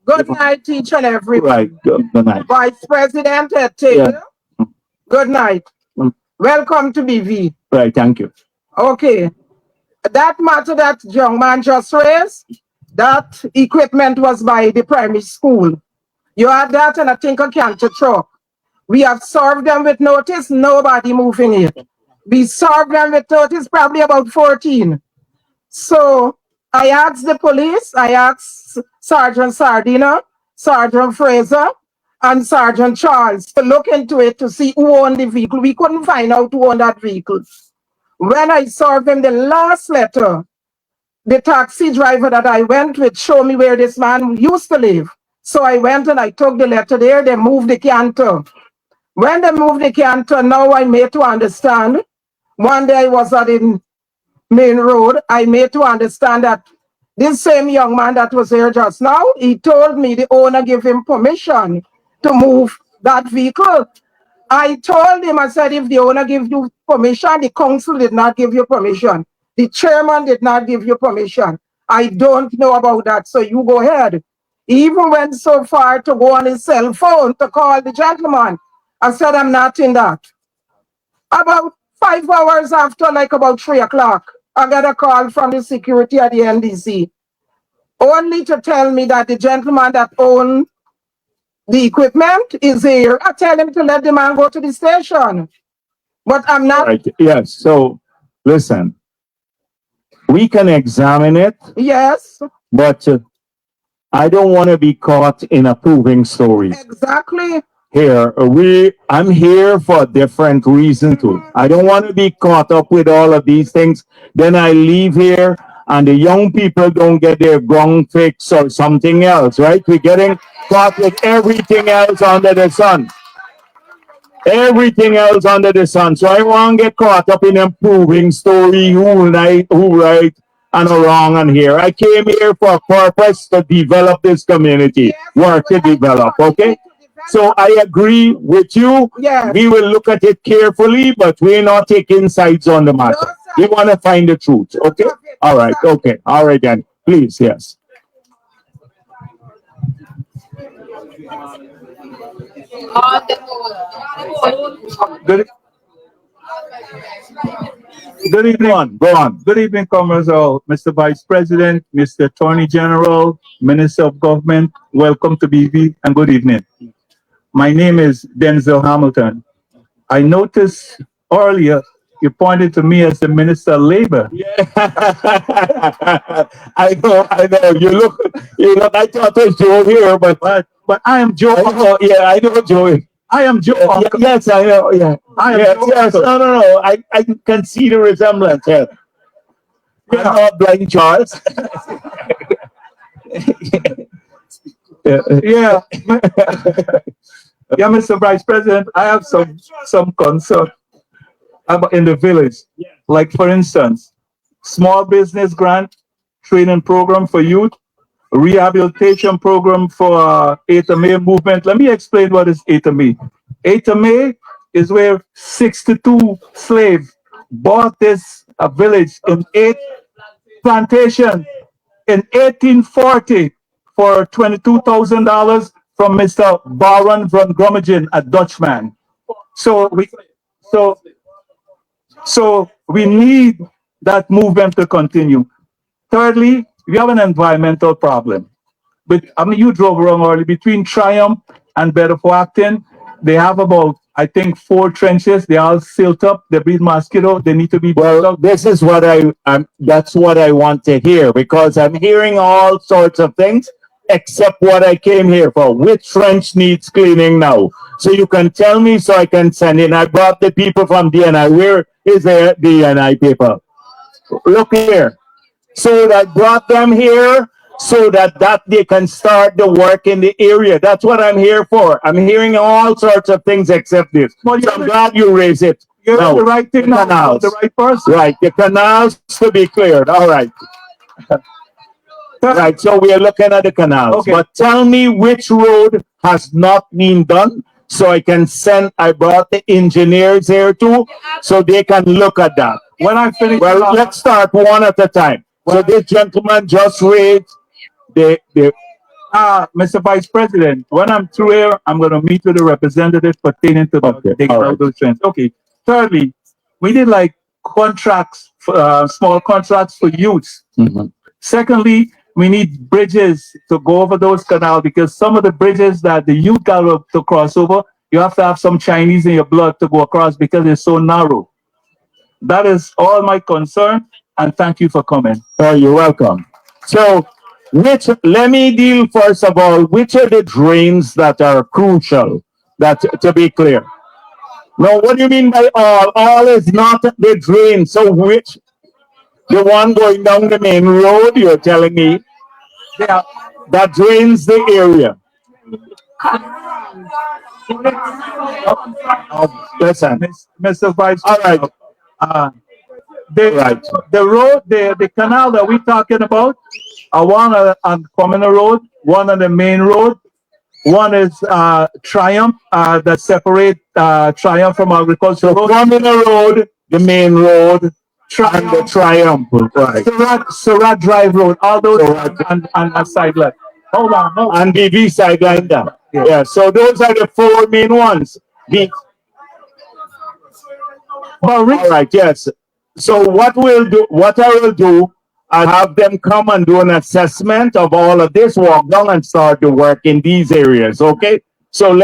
Good night, each and everyone. Right. Good night. Vice President Taylor. Yeah. Good night. Welcome to BV. Right. Thank you. Okay. That matter that young man just raised, that equipment was by the primary school. You had that and I think a canter truck. We have served them with notice, nobody moving it. We served them with notice, probably about 14. So I asked the police, I asked Sergeant Sardina, Sergeant Fraser, and Sergeant Charles to look into it to see who owned the vehicle. We couldn't find out who owned that vehicle. When I served them the last letter, the taxi driver that I went with showed me where this man used to live. So I went and I took the letter there, they moved the canter. When they moved the canter, now I made to understand. One day I was at the main road, I made to understand that this same young man that was here just now, he told me the owner gave him permission to move that vehicle. I told him, I said, if the owner gives you permission, the council did not give you permission. The chairman did not give you permission. I don't know about that, so you go ahead. He even went so far to go on his cell phone to call the gentleman. I said, I'm not in that. About 5 hours after, like about 3 o'clock, I got a call from the security at the NDC, only to tell me that the gentleman that owned the equipment is here. I tell him to let the man go to the station. But I'm not. Right. Yes. So, listen, we can examine it. Yes. But I don't want to be caught in approving stories. Exactly. Here, I'm here for a different reason too. I don't want to be caught up with all of these things. Then I leave here and the young people don't get their gong fix or something else, right? We're getting caught with everything else under the sun. Everything else under the sun. So I won't get caught up in improving story, who right, and wrong and here. I came here for a purpose to develop this community, work to develop, okay? So I agree with you. Yes. We will look at it carefully, but we're not taking sides on the matter. We want to find the truth, okay? All right, okay. All right then. Please, yes. Good, good evening. Go on. Good evening, Comrades all. Mr. Vice President, Mr. Attorney General, Minister of Government, welcome to BV and good evening. My name is Denzel Hamilton. I noticed earlier you pointed to me as the Minister of Labor. Yeah. I know. You look, I thought it was Joe here, but I am Joe. Yeah, I know Joe. I am Joe. Yes, I know. Yeah. I am Joe. Yes. No. I can see the resemblance. Yeah. I'm not blind Charles. Yeah. Yeah, Mr. Vice President, I have some concern about in the village. Like, for instance, small business grant training program for youth, rehabilitation program for 8 of May movement. Let me explain what is 8 of May. 8 of May is where 62 slaves bought this village in 8 plantation in 1840 for $22,000 from Mr. Baron van Grummingen, a Dutchman. So we need that movement to continue. Thirdly, we have an environmental problem. But I mean, you drove around early between Triumph and Betervewagting. They have about, I think, 4 trenches. They all silt up. They breed mosquito. They need to be well. This is what that's what I want to hear, because I'm hearing all sorts of things except what I came here for. Which trench needs cleaning now? So you can tell me so I can send in. I brought the people from DNI. Where is the DNI people? Look here. So I brought them here so that they can start the work in the area. That's what I'm here for. I'm hearing all sorts of things except this. So I'm glad you raised it. You're the right thing now. Canals. The right person. Right. The canals to be cleared. All right. Right, so we are looking at the canals. Okay. But tell me which road has not been done so I can send, I brought the engineers here too, so they can look at that. When I finish, well, let's start one at a time. So this gentleman just raised the Mr. Vice President, when I'm through here, I'm going to meet with the representative pertaining to the digging out those trends. Okay. Thirdly, we did like contracts, small contracts for youths. Secondly, we need bridges to go over those canals because some of the bridges that the youth got to cross over, you have to have some Chinese in your blood to go across because it's so narrow. That is all my concern, and thank you for coming. Oh, you're welcome. So, let me deal first of all, which are the drains that are crucial, that to be clear? No, what do you mean by all? All is not the drain. So which, the one going down the main road, you're telling me? Yeah. That drains the area. Listen. Mr. Vice All right. The road, the canal that we're talking about, one on Commoner Road, one on the main road, one is Triumph that separate Triumph from Agricultural Road. Commoner Road, the main road, and the Triumph. Right. Surratt Drive Road, all those on sideline. Hold on. And BV sideline down. Yeah, so those are the four main ones. All right, yes. So what I will do, I'll have them come and do an assessment of all of this, walk down and start the work in these areas, okay? So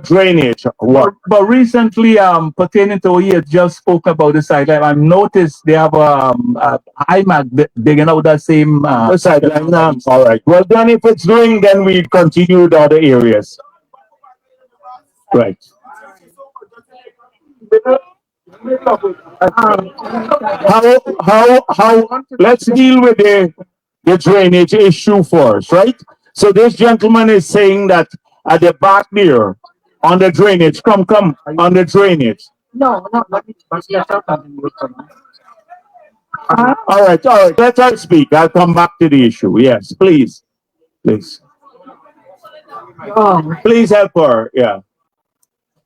drainage work. But recently, pertaining to what you just spoke about the sideline, I've noticed they have IMAC digging out that same sideline. All right. Well, then if it's doing, then we continue the other areas. Right. How let's deal with the drainage issue first, right? So this gentleman is saying that at the back there on the drainage, come on the drainage. No. All right, let her speak. I'll come back to the issue. Yes, please. Please help her. Yeah.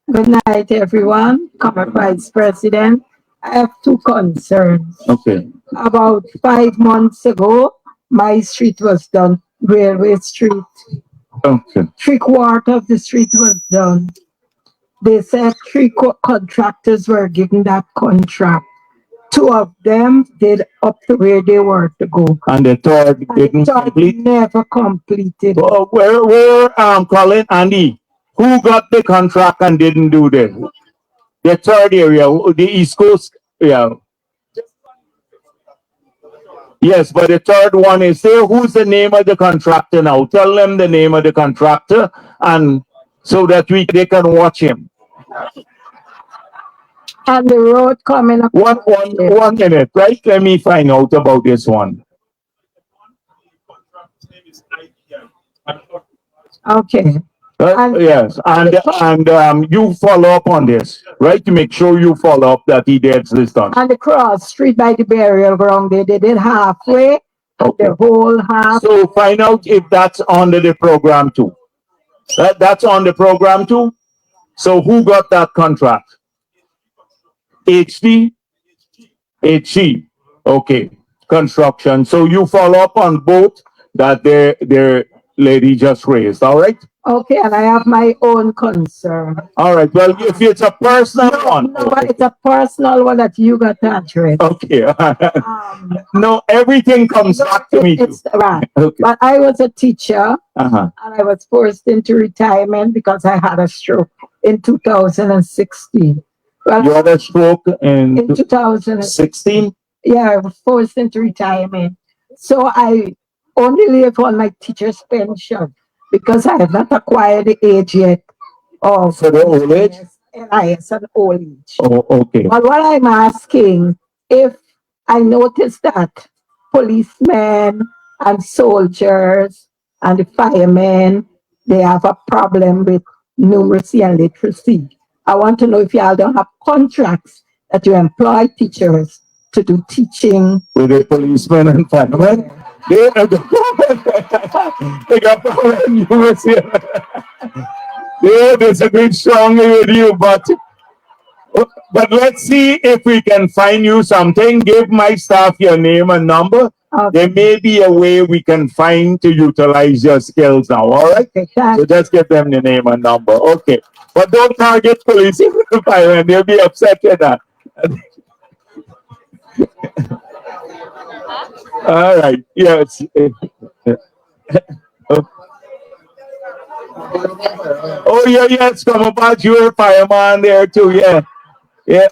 Good night, everyone. Current Vice President, I have two concerns. Okay. About 5 months ago, my street was done, Railway Street. Okay. 3/4 of the street was done. They said 3 contractors were given that contract. 2 of them did up to where they were to go. And the third didn't complete? Never completed. Oh, where Colin, Andy, who got the contract and didn't do the third area, the East Coast? Yeah. Yes, but the third one is there. Who's the name of the contractor now? Tell them the name of the contractor, and so that they can watch him. And the road coming up. One minute, right? Let me find out about this one. Okay. Yes, and you follow up on this, right? To make sure you follow up that he gets this done. And the cross street by the burial ground, they did it halfway, the whole half. So find out if that's under the program too. That's on the program too. So who got that contract? HG? Okay. Construction. So you follow up on both that their lady just raised, all right? Okay, and I have my own concern. All right. Well, if it's a personal one. No, but it's a personal one that you got to address. Okay. No, everything comes back to me. It's right. Okay. But I was a teacher, and I was forced into retirement because I had a stroke in 2016. Well, you had a stroke in 2016? Yeah, I was forced into retirement. So I only live on my teacher's pension because I have not acquired the age yet of the old age? NIS and old age. Oh, okay. But what I'm asking, if I notice that policemen and soldiers and the firemen, they have a problem with numeracy and literacy. I want to know if y'all don't have contracts that you employ teachers to do teaching. With the policemen and firemen? They got problem numeracy. They disagree strongly with you, but let's see if we can find you something. Give my staff your name and number. There may be a way we can find to utilize your skills now, all right? So just give them the name and number. Okay. But don't target police and firemen. They'll be upset with that. All right. Yes. Oh, yeah, yes. Come about you're a fireman there too. Yeah. Yeah.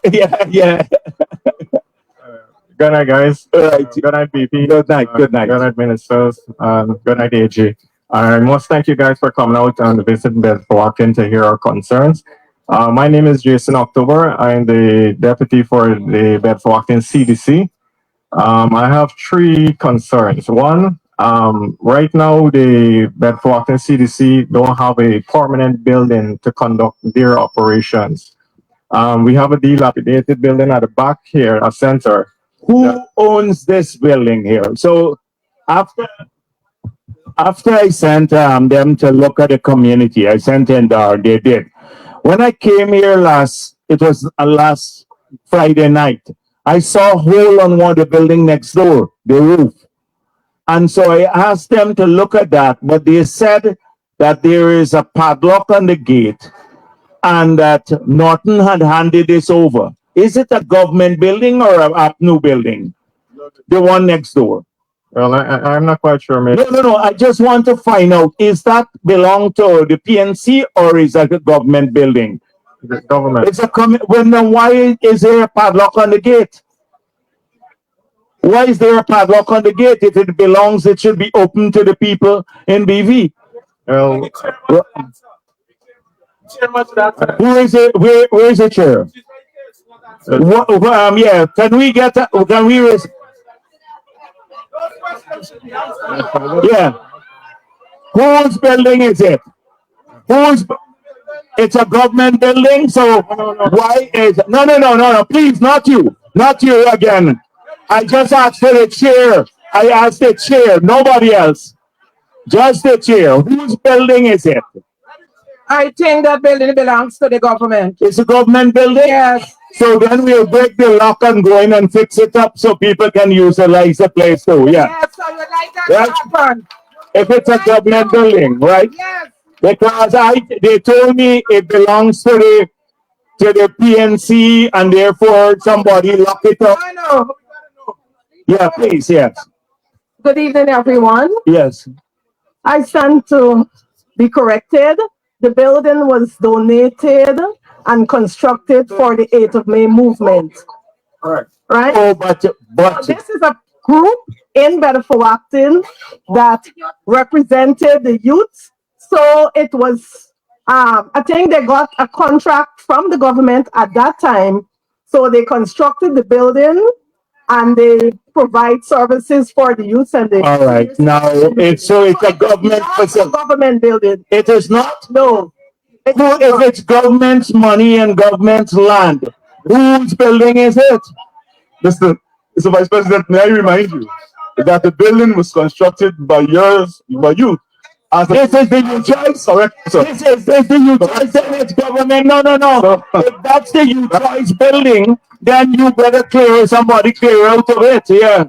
Good night, guys. All right. Good night, BP. Good night. Good night. Good night, ministers. Good night, AG. I must thank you guys for coming out and visiting Betervewagting to hear our concerns. My name is Jason October. I'm the deputy for the Betervewagting CDC. I have three concerns. One, right now the Betervewagting CDC don't have a permanent building to conduct their operations. We have a dilapidated building at the back here, a center. Who owns this building here? So after I sent them to look at the community, I sent in there, they did. When I came here last Friday night, I saw a hole on one of the building next door, the roof. And so I asked them to look at that, but they said that there is a padlock on the gate and that Norton had handed this over. Is it a government building or a new building? The one next door. Well, I'm not quite sure. Maybe. No. I just want to find out, is that belong to the PNC or is that a government building? The government. It's a then why is there a padlock on the gate? Why is there a padlock on the gate? If it belongs, it should be open to the people in BV. Well, who is it? Where is the chair? Yeah, can we get yeah. Whose building is it? It's a government building, so why is no, please, not you again. I just asked for the chair. I asked the chair, nobody else. Just the chair. Whose building is it? I think that building belongs to the government. It's a government building? Yes. So then we'll break the lock and go in and fix it up so people can utilize the place too. Yeah. Yes, so you like that Right. to happen. If it's a government building, right? Yes. Because they told me it belongs to the PNC and therefore somebody lock it up. I know. Yeah, please, yes. Good evening, everyone. Yes. I stand to be corrected. The building was donated and constructed for the 8th of May movement. Right. Right? Oh, but This is a group in Betervewagting that represented the youth. So it was, I think they got a contract from the government at that time. So they constructed the building and they provide services for the youth and the. all right. Now it's a government facility. Government building. It is not? No. No, if it's government's money and government's land, whose building is it? Mr. Vice President, may I remind you that the building was constructed by you. This is the youth choice. Correct, sir. This is the youth choice. Then it's government. No. If that's the youth choice building, then you better somebody clear out of it. Yeah.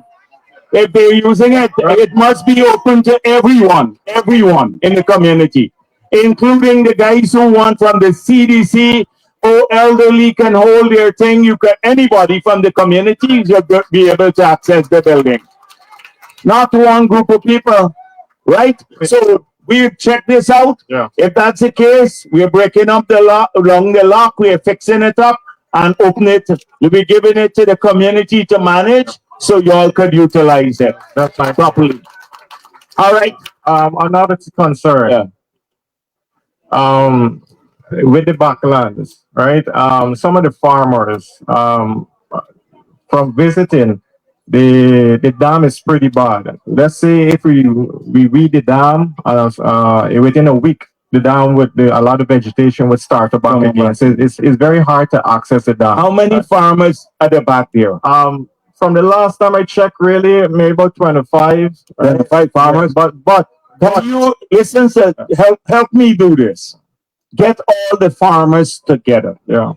If they're using it, it must be open to everyone in the community, including the guys who want from the CDC or elderly can hold their thing. Anybody from the community should be able to access the building. Not one group of people, right? So we check this out. Yeah. If that's the case, we're breaking up the lock, along the lock, we're fixing it up and open it. We'll be giving it to the community to manage so y'all could utilize it. that's fine. Properly. All right. Another concern. Yeah. With the backlands, right? Some of the farmers, from visiting, the dam is pretty bad. Let's say if we read the dam, within a week, the dam with a lot of vegetation would start up back again. So it's very hard to access the dam. How many farmers at the back there? From the last time I checked, really, maybe about 25. 25 farmers. But You listen, sir, help me do this. Get all the farmers together. yeah.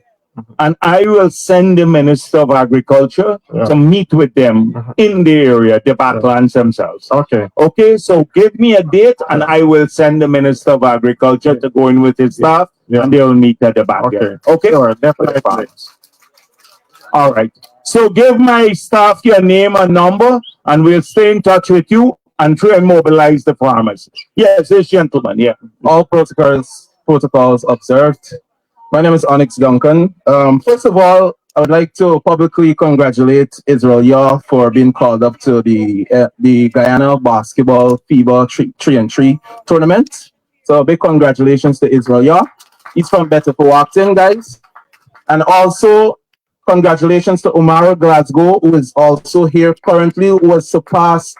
and I will send the Minister of Agriculture to meet with them in the area, the backlands themselves. Okay. Okay, so give me a date and I will send the Minister of Agriculture to go in with his staff and they'll meet at the back. Okay. Okay? Sure, definitely. All right. So give my staff your name and number and we'll stay in touch with you and try and mobilize the farmers. Yes, this gentleman, yeah. All protocols observed. My name is Onyx Duncan. First of all, I would like to publicly congratulate Israel Yaw for being called up to the Guyana basketball FIBA 3-on-3 tournament. So big congratulations to Israel Yaw. He's from Betervewagting, guys. And also congratulations to Omar Glasgow, who is also here currently, who has surpassed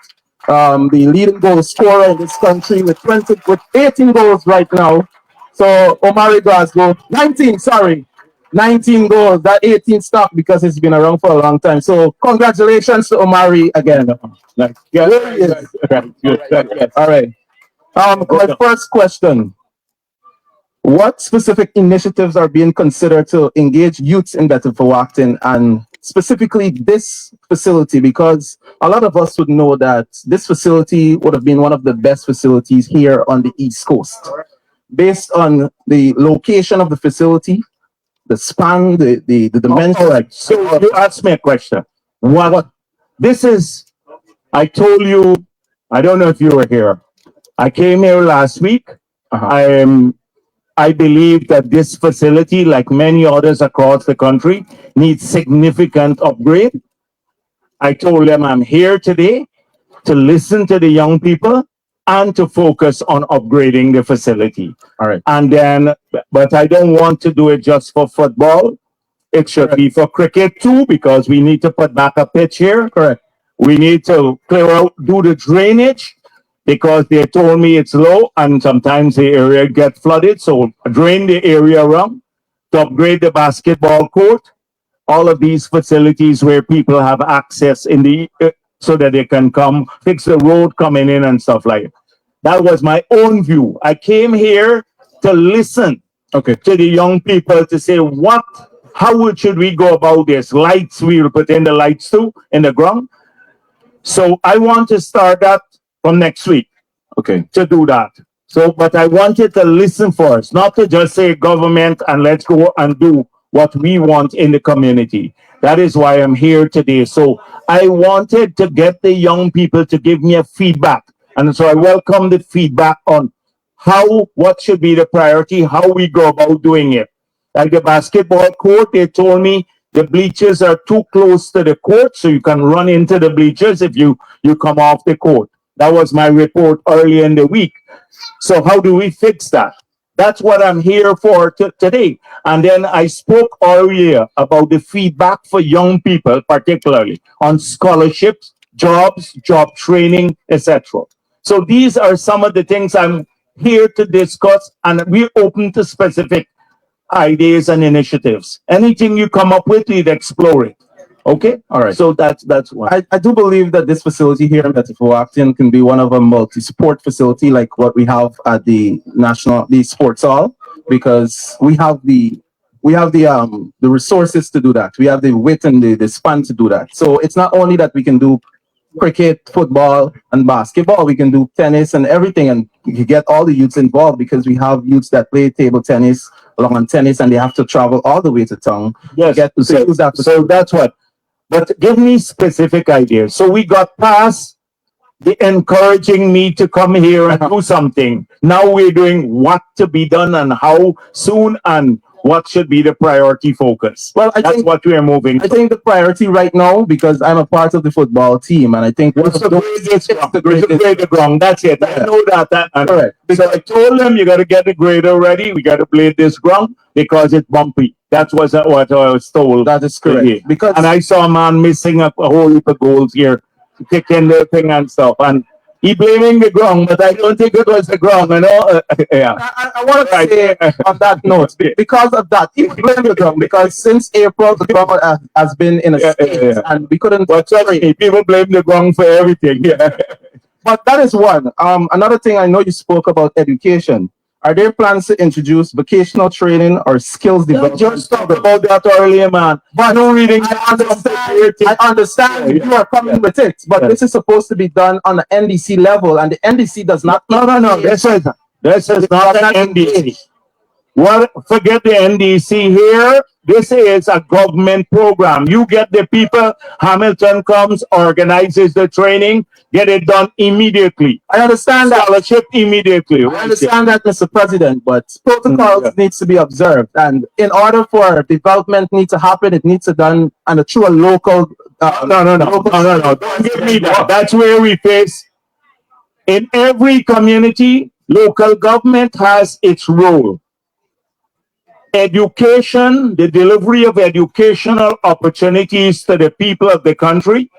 the leading goal scorer in this country with 18 goals right now. So Omari Glasgow, 19 goals. That 18 stopped because it's been around for a long time. So congratulations to Omari again. Yes. All right. My first question. What specific initiatives are being considered to engage youths in Betervewagting and specifically this facility? Because a lot of us would know that this facility would have been one of the best facilities here on the East Coast. Based on the location of the facility, the span, the dimension. All right. So you asked me a question. What? This is, I told you, I don't know if you were here. I came here last week. I believe that this facility, like many others across the country, needs significant upgrade. I told them I'm here today to listen to the young people and to focus on upgrading the facility. All right. And then, but I don't want to do it just for football. It should be for cricket too, because we need to put back a pitch here. Correct. We need to clear out, do the drainage, because they told me it's low and sometimes the area gets flooded. So drain the area around to upgrade the basketball court, all of these facilities where people have access in the so that they can come fix the road coming in and stuff like that. That was my own view. I came here to listen to the young people to say how should we go about this? Lights, we will put in the lights too in the ground. So I want to start that from next week. To do that. So, but I wanted to listen first, not to just say government and let's go and do what we want in the community. That is why I'm here today. So I wanted to get the young people to give me a feedback. And so I welcome the feedback on what should be the priority, how we go about doing it. Like the basketball court, they told me the bleachers are too close to the court, so you can run into the bleachers if you come off the court. That was my report earlier in the week. So how do we fix that? That's what I'm here for today. And then I spoke earlier about the feedback for young people, particularly on scholarships, jobs, job training, etc. So these are some of the things I'm here to discuss, and we're open to specific ideas and initiatives. Anything you come up with, we'd explore it. Okay? All right. So that's one. I do believe that this facility here in Betervewagting can be one of a multi-sport facility like what we have at the sports hall, because we have the resources to do that. We have the width and the span to do that. So it's not only that we can do cricket, football, and basketball. We can do tennis and everything, and you get all the youths involved because we have youths that play table tennis, lawn tennis, and they have to travel all the way to town. Yes. So that's what. But give me specific ideas. So we got past the encouraging me to come here and do something. Now we're doing what to be done and how soon and what should be the priority focus. Well, I that's think what we are moving. I think the priority right now, because I'm a part of the football team, and I think it's the grader ground. That's it. I know that. Correct. So I told them you got to get the grader ready. We got to blade this ground because it's bumpy. That was what I was told. That is correct. Today. And I saw a man missing a whole heap of goals here, kicking the thing and stuff. And he blaming the ground, but I don't think it was the ground, you know. Yeah. I want to say on that note, because of that, he blamed the ground, because since April, the ground has been in a state, and we couldn't. But sorry, people blame the ground for everything. Yeah. But that is one. Another thing, I know you spoke about education. are there plans to introduce vocational training or skills development? Just talk about that earlier, man. But No reading. I understand Yeah, you are coming with it, but this is supposed to be done on the NDC level, and the NDC does not. No. This is not an NDC. Well, forget the NDC here. This is a government program. You get the people, Hamilton comes, organizes the training, get it done immediately. I understand that. Scholarship immediately. I understand that, Mr. President, but protocols needs to be observed, and in order for development need to happen, it needs to done on a true local. No. Don't give me that. That's where we face. In every community, local government has its role. Education, the delivery of educational opportunities to the people of the country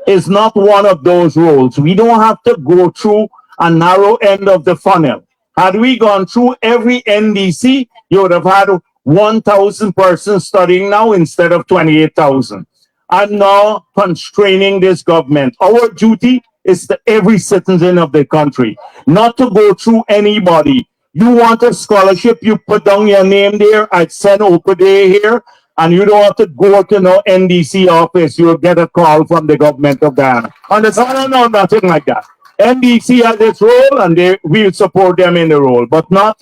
is not one of those roles. We don't have to go through a narrow end of the funnel. Had we gone through every NDC, you would have had 1,000 persons studying now instead of 28,000. I'm now constraining this government. Our duty is to every citizen of the country, not to go through anybody. You want a scholarship, you put down your name there. I'd send Opade here, and you don't have to go to no NDC office. You'll get a call from the government of Guyana. No, nothing like that. NDC has its role, and we'll support them in the role, but not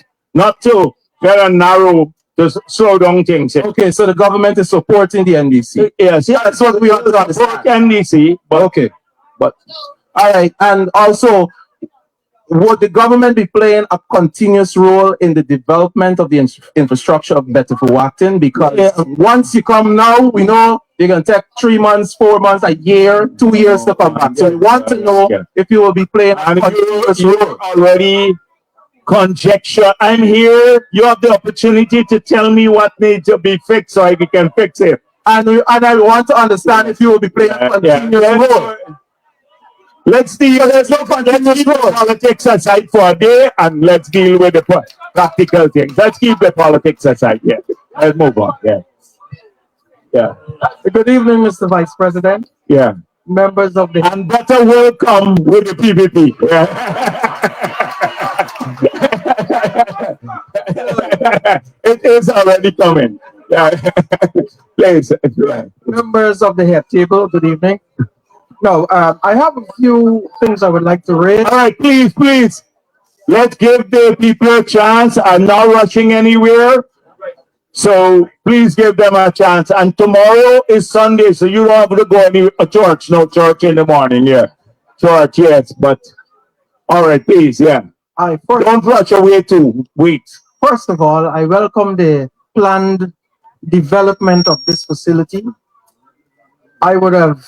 to get a narrow, to slow down things. Okay, so the government is supporting the NDC. Yes, that's what we have to support NDC. But okay, but all right, and also, would the government be playing a continuous role in the development of the infrastructure of Betervewagting? Because once you come now, we know you're going to take 3 months, 4 months, a year, 2 years to come back. So we want to know if you will be playing a continuous role. Already conjecture. I'm here. You have the opportunity to tell me what needs to be fixed so I can fix it. And I want to understand if you will be playing a continuous role. Let's deal. Let's keep the politics aside for a day, and let's deal with the practical things. Let's keep the politics aside. Yeah, let's move on. Yeah. Good evening, Mr. Vice President. Yeah. Members of the and better welcome with the PPP. It is already coming. Please. members of the head table. Good evening. No, I have a few things I would like to raise. All right, please. Let's give the people a chance. I'm not rushing anywhere. So please give them a chance. And tomorrow is Sunday, so you don't have to go to church. No church in the morning, yeah. Church, yes, but all right, please, yeah. Don't rush away too. Wait. First of all, I welcome the planned development of this facility. I would have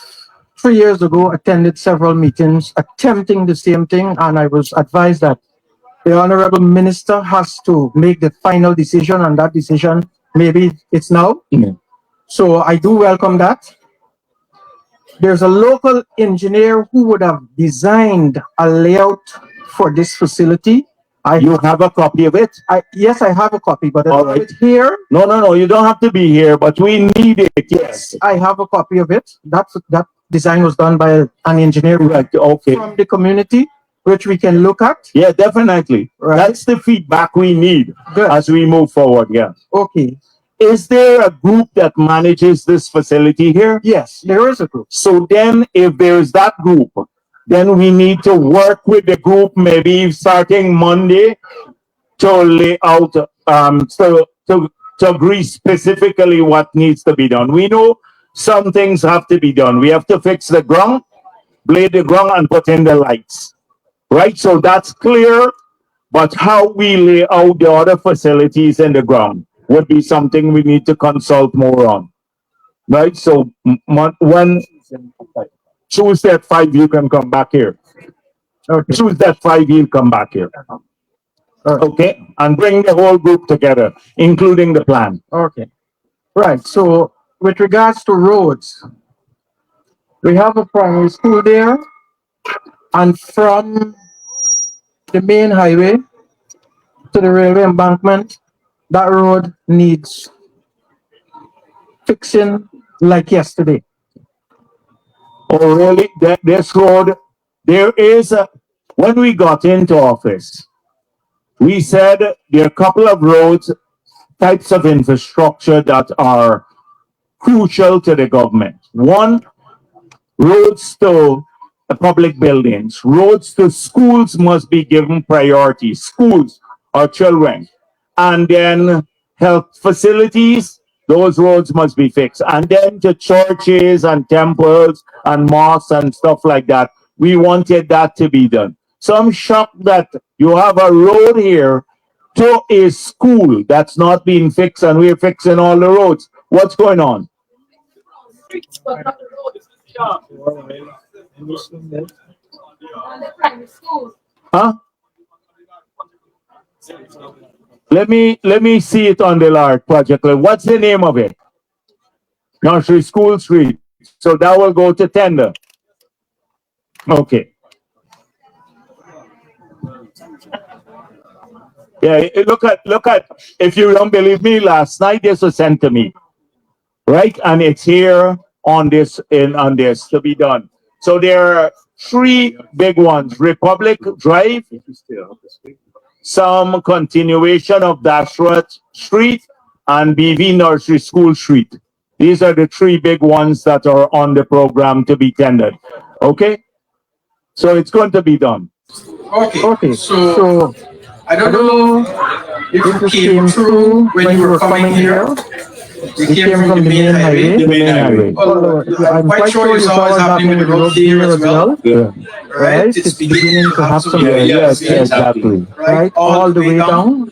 3 years ago attended several meetings attempting the same thing, and I was advised that the Honorable Minister has to make the final decision, and that decision, maybe it's now. So I do welcome that. There's a local engineer who would have designed a layout for this facility. You have a copy of it? Yes, I have a copy, but I don't have it here. No, you don't have to be here, but we need it, yes. I have a copy of it. That design was done by an engineer from the community, which we can look at. Yeah, definitely. Right. That's the feedback we need as we move forward, yeah. Okay. Is there a group that manages this facility here? Yes, there is a group. So then if there's that group, then we need to work with the group maybe starting Monday to lay out, to agree specifically what needs to be done. We know some things have to be done. We have to fix the ground, blade the ground, and put in the lights. Right? So that's clear. But how we lay out the other facilities in the ground would be something we need to consult more on. Right? So when Tuesday at 5, you can come back here. Okay. Tuesday at 5, you'll come back here. Okay? And bring the whole group together, including the plan. Okay. Right. So with regards to roads, we have a primary school there, and from the main highway to the railway embankment, that road needs fixing like yesterday. Oh, really? This road, there is when we got into office, we said there are a couple of roads, types of infrastructure that are crucial to the government. One, roads to public buildings, roads to schools must be given priority, schools or children. And then health facilities, those roads must be fixed. And then to churches and temples and mosques and stuff like that, we wanted that to be done. So I'm shocked that you have a road here to a school that's not being fixed and we're fixing all the roads. What's going on? Huh? Let me see it on the large project. What's the name of it? Nursery School Street. So that will go to tender. Okay. Yeah, look at if you don't believe me, last night this was sent to me. Right? And it's here on this to be done. So there are three big ones: Republic Drive, some continuation of Dashrat Street, and BV Nursery School Street. These are the three big ones that are on the program to be tendered. Okay? So it's going to be done. Okay, so I don't know if you came through when you were coming here. You came from the main highway. The main highway. I'm quite sure you saw what's happening with the road here as well. Yeah. Right? It's beginning to have some Yes, exactly. right all the way down.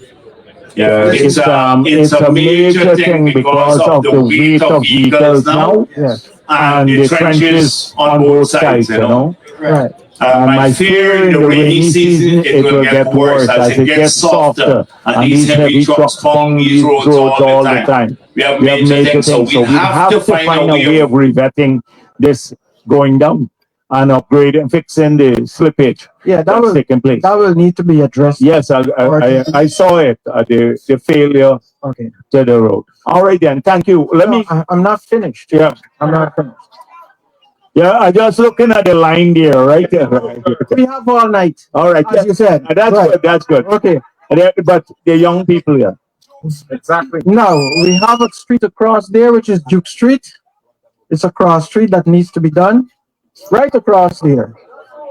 Yeah, it's a major thing because of the weight of vehicles now. Yes. And the trenches on both sides, you know. Right. My fear in the rainy season, it will get worse as it gets softer and these heavy trucks clog these roads all the time. We have major things, so we have to find a way of revetting this going down and upgrading, fixing the slippage. Yeah, that will taking place. That will need to be addressed. Yes, I saw it. The failure to the road. All right then, thank you. I'm not finished. Yeah, I'm not finished. Yeah, I'm just looking at the line there, right there. We have all night. All right, as you said. That's right. good. That's good. Okay. But the young people here. Exactly. Now we have a street across there, which is Duke Street. It's a cross street that needs to be done. Right across there.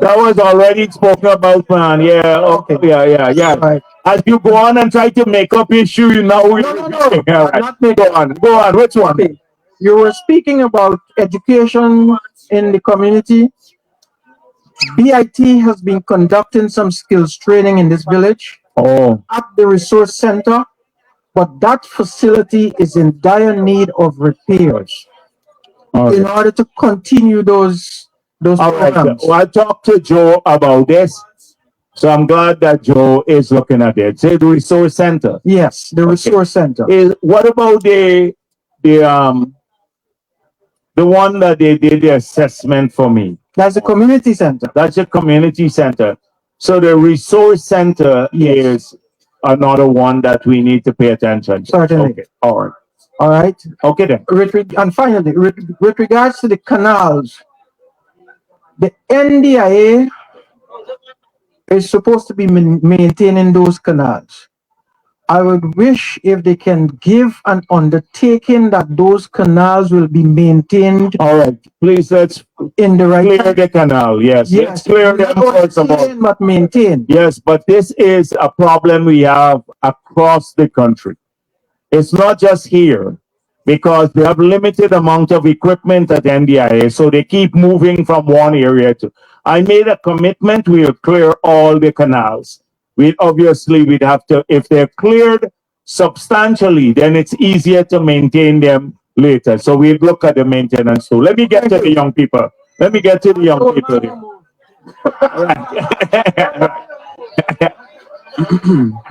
That was already spoken about, man. Yeah. Okay. Yeah. Right. As you go on and try to make up issue, you know. No. Right. Not make Go on. Which one? Okay. You were speaking about education in the community. BIT has been conducting some skills training in this village at the resource center, but that facility is in dire need of repairs in order to continue those programs. Well, I talked to Joe about this, so I'm glad that Joe is looking at it. Say the resource center. Yes, the resource center. What about the one that they did the assessment for me? That's a community center. That's a community center. So the resource center is another one that we need to pay attention to. Certainly. Okay. All right. Okay then. And finally, with regards to the canals, the NDIA is supposed to be maintaining those canals. I would wish if they can give an undertaking that those canals will be maintained. All right, please let's in the right clear the canal. Yes, let's clear them first of all. But maintain. Yes, but this is a problem we have across the country. It's not just here because they have limited amount of equipment at NDIA, so they keep moving from one area to. I made a commitment. We'll clear all the canals. We'd have to, if they're cleared substantially, then it's easier to maintain them later. So we'll look at the maintenance too. Let me get to the young people.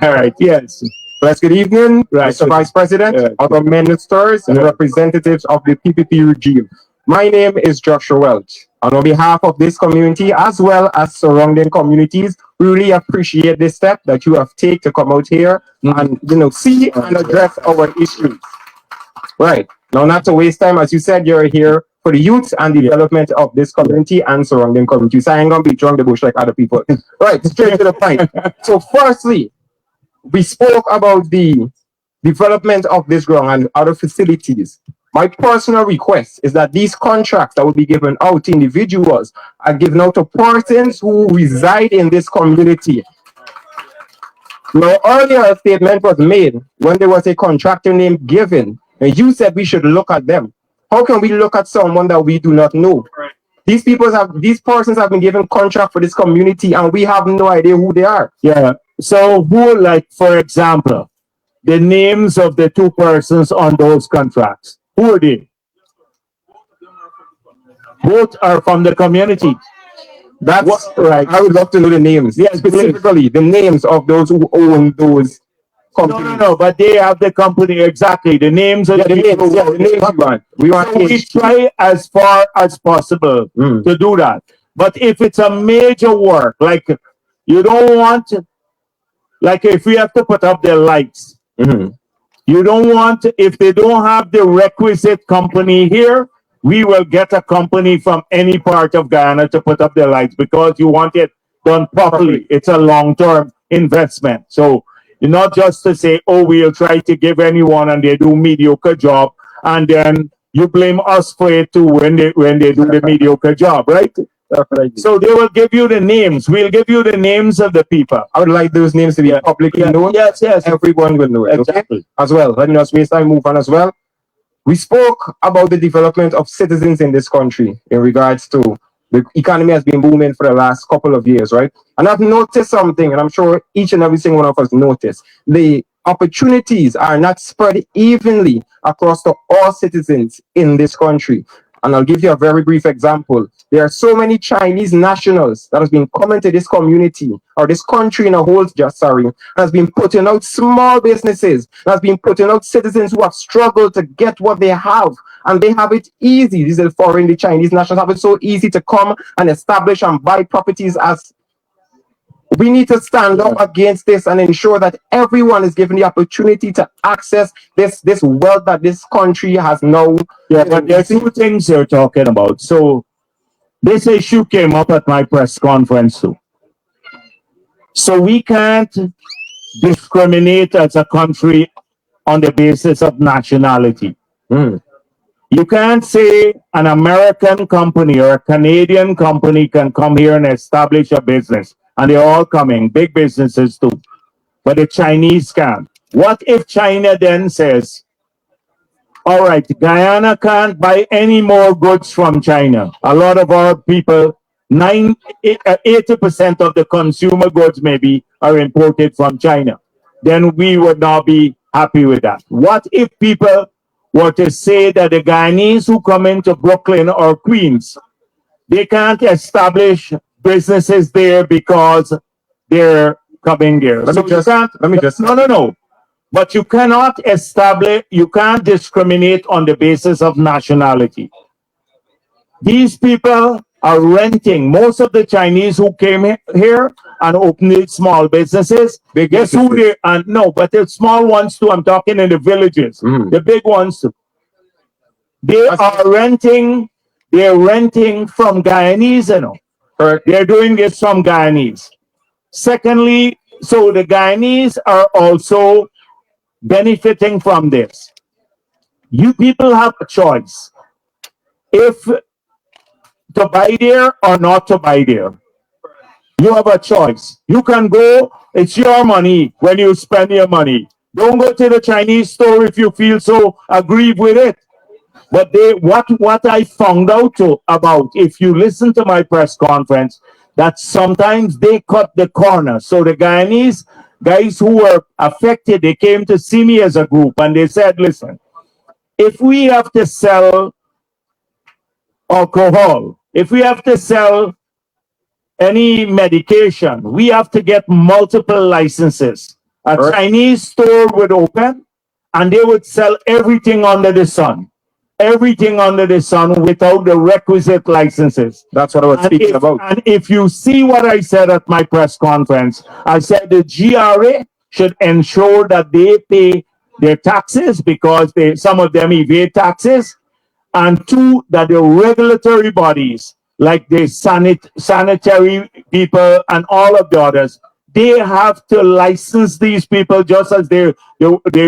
All right, yes. Blessed good evening, Right. Mr. Vice President, other ministers, and representatives of the PPP regime. My name is Joshua Welch. And on behalf of this community, as well as surrounding communities, we really appreciate this step that you have taken to come out here and see and address our issues. Right. Now, not to waste time, as you said, you're here for the youth and the development of this community and surrounding communities. I ain't gonna be drawing the bush like other people. Right, straight to the point. So firstly, we spoke about the development of this ground and other facilities. My personal request is that these contracts that will be given out to individuals are given out to persons who reside in this community. Now, earlier a statement was made when there was a contractor name given, and you said we should look at them. How can we look at someone that we do not know? These persons have been given contract for this community, and we have no idea who they are. Yeah. So who, like, for example, the names of the two persons on those contracts? Who are they? Both are from the community. That's right. I would love to know the names. Yes, specifically the names of those who own those companies. No, but they have the company, exactly. The names of Yeah, the names, yeah, the names we want. We want So we try as far as possible to do that. But if it's a major work, like you don't want, like if we have to put up the lights, you don't want, if they don't have the requisite company here, we will get a company from any part of Guyana to put up the lights because you want it done properly. It's a long-term investment. So you're not just to say, oh, we'll try to give anyone and they do mediocre job, and then you blame us for it too when they do the mediocre job, right? So they will give you the names. We'll give you the names of the people. I would like those names to be publicly known. Yes. Everyone will know it. Exactly. Okay? As well. Let me not waste time, move on as well. We spoke about the development of citizens in this country in regards to the economy has been booming for the last couple of years, right? And I've noticed something, and I'm sure each and every single one of us noticed. The opportunities are not spread evenly across to all citizens in this country. And I'll give you a very brief example. There are so many Chinese nationals that has been coming to this community or this country in a whole, has been putting out small businesses, has been putting out citizens who have struggled to get what they have, and they have it easy. These are the Chinese nationals have it so easy to come and establish and buy properties. As we need to stand up against this and ensure that everyone is given the opportunity to access this wealth that this country has now. Yeah, but there are two things you're talking about. So this issue came up at my press conference too. So we can't discriminate as a country on the basis of nationality. You can't say an American company or a Canadian company can come here and establish a business, and they're all coming, big businesses too, but the Chinese can't. What if China then says, all right, Guyana can't buy any more goods from China. A lot of our people, 80% of the consumer goods maybe are imported from China. Then we would not be happy with that. What if people were to say that the Guyanese who come into Brooklyn or Queens, they can't establish businesses there because they're coming there? Let me just. No. But you cannot establish, you can't discriminate on the basis of nationality. These people are renting. Most of the Chinese who came here and opened small businesses, guess who they are? No, but the small ones too. I'm talking in the villages. The big ones too. They're renting from Guyanese, you know. Correct. They're doing this from Guyanese. Secondly, so the Guyanese are also benefiting from this. You people have a choice if to buy there or not to buy there. You have a choice. You can go, it's your money when you spend your money. Don't go to the Chinese store if you feel so aggrieved with it. But what I found out about, if you listen to my press conference, that sometimes they cut the corner. So the Guyanese guys who were affected, they came to see me as a group and they said, listen, if we have to sell alcohol, if we have to sell any medication, we have to get multiple licenses. A Chinese store would open and they would sell everything under the sun. Everything under the sun without the requisite licenses. That's what I was speaking about. And if you see what I said at my press conference, I said the GRA should ensure that they pay their taxes because some of them evade taxes. And two, that the regulatory bodies, like the sanitary people and all of the others, they have to license these people just as the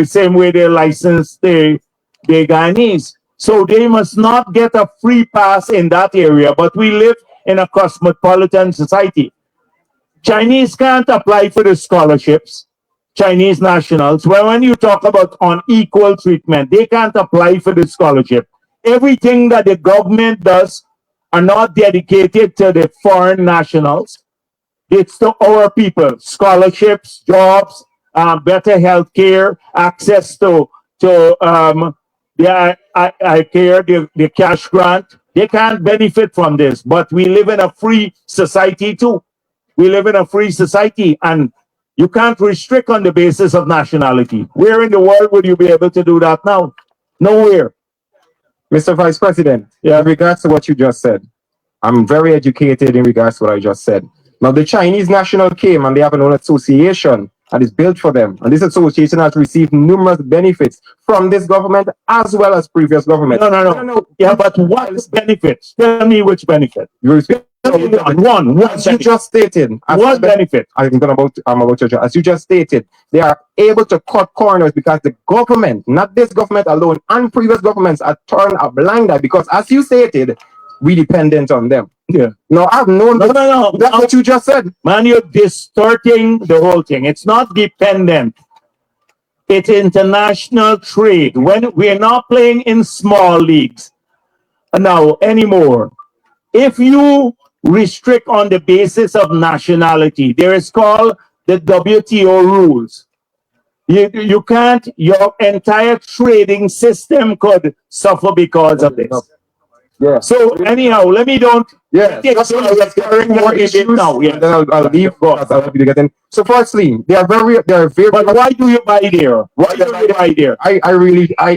same way they license the Guyanese. So they must not get a free pass in that area. But we live in a cosmopolitan society. Chinese can't apply for the scholarships, Chinese nationals. Well, when you talk about unequal treatment, they can't apply for the scholarship. Everything that the government does are not dedicated to the foreign nationals. It's to our people. Scholarships, jobs, better health care, access to the care, the cash grant. They can't benefit from this. But we live in a free society too. We live in a free society, and you can't restrict on the basis of nationality. Where in the world would you be able to do that now? Nowhere. Mr. Vice President, in regards to what you just said, I'm very educated in regards to what I just said. Now, the Chinese national came and they have an own association and it's built for them. And this association has received numerous benefits from this government as well as previous government. No. Yeah, but what benefits? Tell me which benefit. One as you just stated. What benefit? I'm about to, as you just stated, they are able to cut corners because the government, not this government alone, and previous governments are turned a blind eye because, as you stated, we dependent on them. Yeah. No, I've known. No. That's what you just said. Man, you're distorting the whole thing. It's not dependent. It's international trade. When we're not playing in small leagues now anymore. If you restrict on the basis of nationality, there is called the WTO rules. You can't, your entire trading system could suffer because of this. Yeah. So anyhow, let me don't. Yeah. More issues now. Yeah. Then I'll leave. I'll be getting. So firstly, they are very. But why do you buy there? Why do you buy there?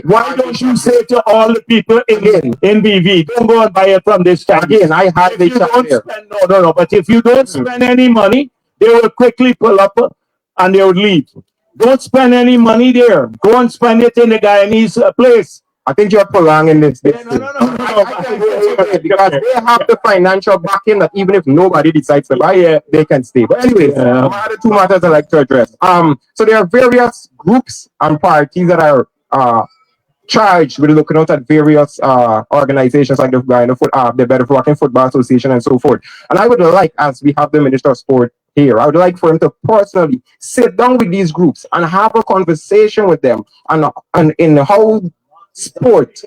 Why don't you say to all the people in BV, don't go and buy it from this Chinese? Again, I had the shop there. No. But if you don't spend any money, they will quickly pull up and they will leave. Don't spend any money there. Go and spend it in the Guyanese place. I think you're prolonging this. No. Because they have the financial backing that even if nobody decides to buy it, they can stay. But anyways, the two matters I like to address. So there are various groups and parties that are charged with looking out at various organizations like the Guyana the Betervewagting Football Association and so forth. And I would like, as we have the Minister of Sport here, I would like for him to personally sit down with these groups and have a conversation with them and in how sport.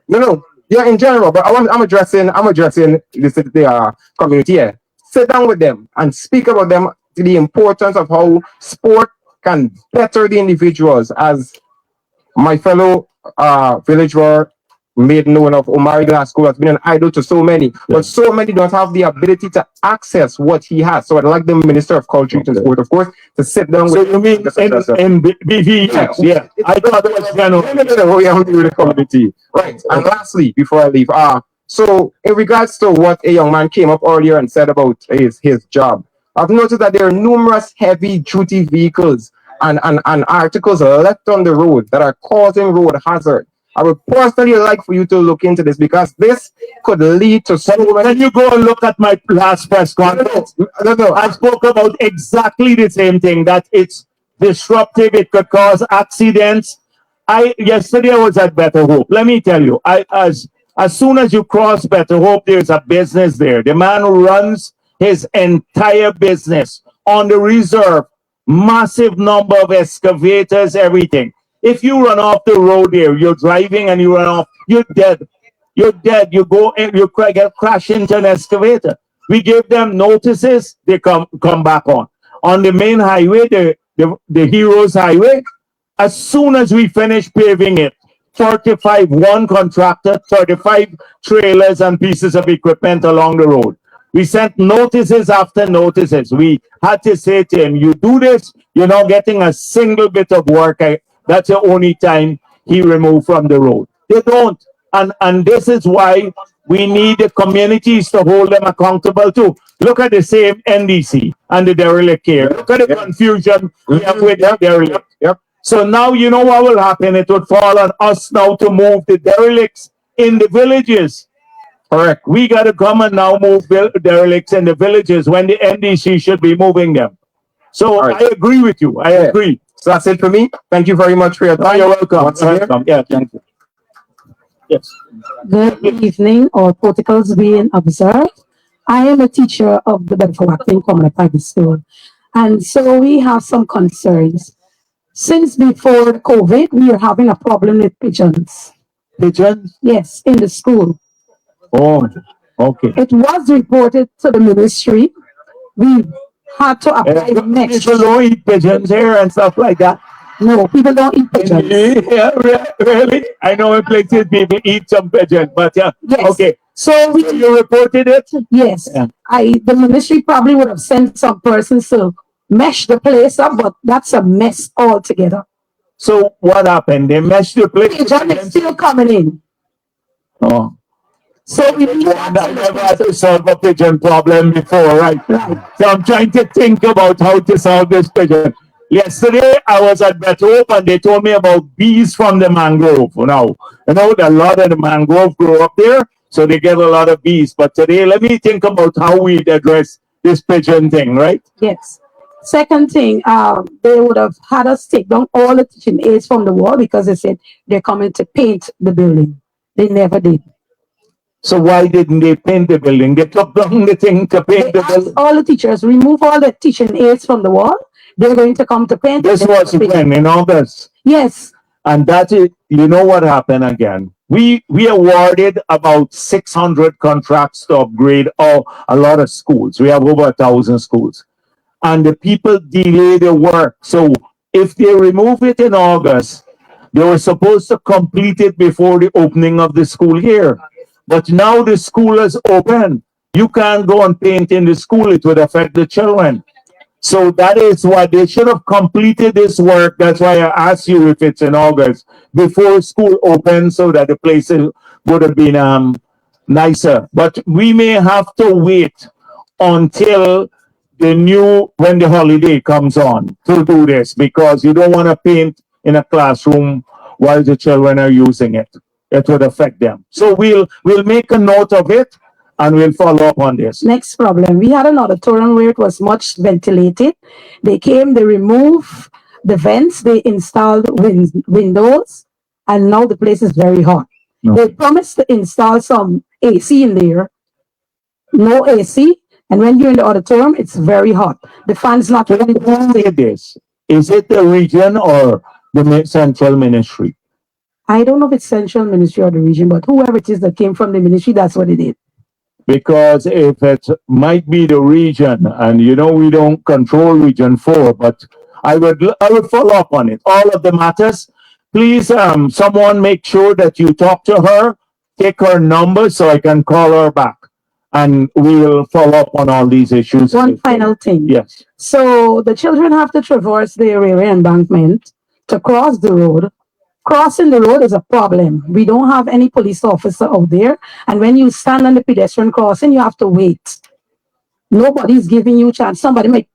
No. Yeah, in general, but I'm addressing the community here. Sit down with them and speak about them to the importance of how sport can better the individuals, as my fellow villager made known of Omari Glasgow has been an idol to so many, but so many don't have the ability to access what he has. So I'd like the Minister of Culture and Sport, of course, to sit down with. So you mean in BV? Yeah. I thought it was No, we haven't with the community. Right. And lastly, before I leave, so in regards to what a young man came up earlier and said about his job, I've noticed that there are numerous heavy duty vehicles and articles left on the road that are causing road hazard. I would personally like for you to look into this because this could lead to so many. When you go and look at my last press conference, No. I spoke about exactly the same thing, that it's disruptive, it could cause accidents. Yesterday I was at Better Hope. Let me tell you, as soon as you cross Better Hope, there's a business there. The man who runs his entire business on the reserve, massive number of excavators, everything. If you run off the road there, you're driving and you run off, you're dead. You're dead. You go and you get crash into an excavator. We give them notices, they come back on. On the main highway, the Heroes Highway, as soon as we finish paving it, one contractor, 35 trailers and pieces of equipment along the road. We sent notices after notices. We had to say to him, you do this, you're not getting a single bit of work. That's the only time he removed from the road. They don't. And this is why we need the communities to hold them accountable too. Look at the same NDC and the derelict care. Look at the confusion we have with the derelict. So now you know what will happen. It would fall on us now to move the derelicts in the villages. Correct. We got to come and now move derelicts in the villages when the NDC should be moving them. So All right. I agree with you. I Yeah. agree. So that's it for me. Thank you very much for your Oh, time. you're welcome. Once You're again. welcome. Yeah, thank you. Yes. Good evening, all protocols being observed. I am a teacher of the Betervewagting Common Private School. And so we have some concerns. Since before COVID, we are having a problem with pigeons. Pigeons? Yes, in the school. Oh, okay. It was reported to the ministry. We had to apply mesh. People don't eat pigeons here and stuff like that. No, people don't eat pigeons. Yeah, really? I know in places people eat some pigeon, but yeah. Yes. Okay. So we, So you reported it? yes, Yeah. the ministry probably would have sent some persons to mesh the place up, but that's a mess altogether. So what happened? They meshed the place. Pigeon is still coming in. Oh. So we need And I never had that. to solve a pigeon problem before, right? Right. So I'm trying to think about how to solve this pigeon. Yesterday, I was at Betervewagting and they told me about bees from the mangrove. Now, you know, a lot of the mangrove grow up there, so they get a lot of bees. But today, let me think about how we address this pigeon thing, right? Yes. Second thing, they would have had us take down all the teaching aids from the wall because they said they're coming to paint the building. They never did. So why didn't they paint the building? They took down the thing to paint They the building. asked all the teachers, remove all the teaching aids from the wall. They're going to come to paint. This was when, in August. Yes. And that is, you know what happened again? We awarded about 600 contracts to upgrade a lot of schools. We have over 1,000 schools. And the people delay the work. So if they remove it in August, they were supposed to complete it before the opening of the school year. But now the school is open. You can't go and paint in the school. It would affect the children. So that is why they should have completed this work. That's why I asked you if it's in August before school opens, so that the places would have been nicer. But we may have to wait until when the holiday comes on to do this, because you don't want to paint in a classroom while the children are using it. It would affect them. So we'll make a note of it and we'll follow up on this. Next problem. We had an auditorium where it was much ventilated. They came, they removed the vents, they installed windows, and now the place is very hot. No. They promised to install some AC in there. No AC. And when you're in the auditorium, it's very hot. The fan's not really Who did this? Is it the region or the central ministry? I don't know if it's central ministry or the region, but whoever it is that came from the ministry, that's what it did. Because if it might be the region, and you know we don't control region 4, but I would follow up on it. All of the matters, please, someone make sure that you talk to her, take her number so I can call her back, and we will follow up on all these issues. One final thing. Yes. So the children have to traverse the railway embankment to cross the road. Crossing the road is a problem. We don't have any police officer out there. And when you stand on the pedestrian crossing, you have to wait. Nobody's giving you a chance. Somebody might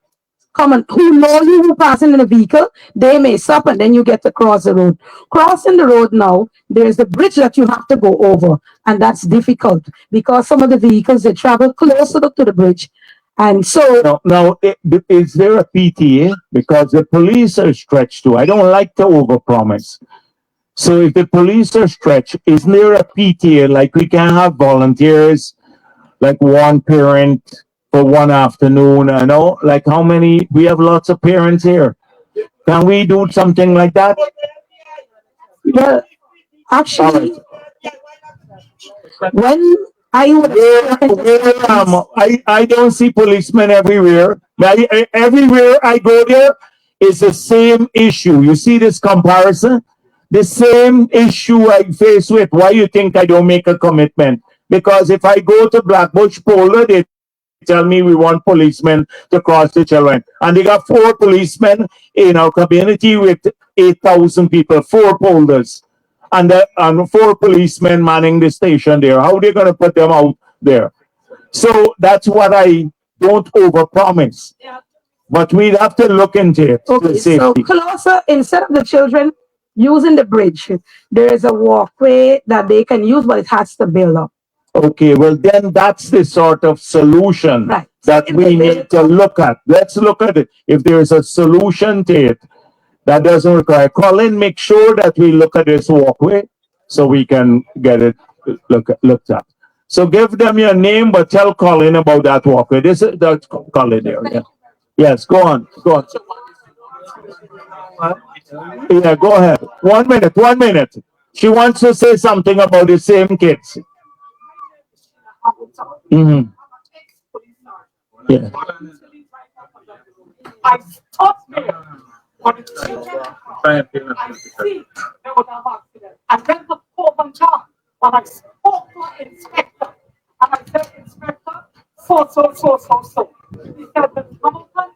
come and who know you who passing in a vehicle, they may stop and then you get to cross the road. Crossing the road now, there's the bridge that you have to go over. And that's difficult because some of the vehicles, they travel closer to the bridge. And so now, is there a PTA? Because the police are stretched too. I don't like to overpromise. So if the police are stretched, isn't there a PTA? Like we can have volunteers, like one parent for one afternoon, you know? Like how many? We have lots of parents here. Can we do something like that? well, actually, when I I don't see policemen everywhere. Everywhere I go there is the same issue. You see this comparison? The same issue I face with. Why you think I don't make a commitment? Because if I go to Blackbush Polder, they tell me we want policemen to cross the children. And they got 4 policemen in our community with 8,000 people, 4 polders. And 4 policemen manning the station there. How are they going to put them out there? So that's what I don't overpromise. But we'd have to look into it. okay, so closer, instead of the children using the bridge, there is a walkway that they can use, but it has to build up. Okay, well then that's the sort of solution Right. that we need to look at. Let's look at it. If there is a solution to it that doesn't require Colin, make sure that we look at this walkway so we can get it looked at. So give them your name, but tell Colin about that walkway. That's Colin there. Yeah. Yes, go on. Go on. Yeah, go ahead. 1 minute, 1 minute. She wants to say something about the same kids. Mm-hmm. Yeah. I stopped there when the children I see there was an accident. I went to Coleman John and I spoke to an inspector and I said, Inspector, so. He said, Mr. Hamilton,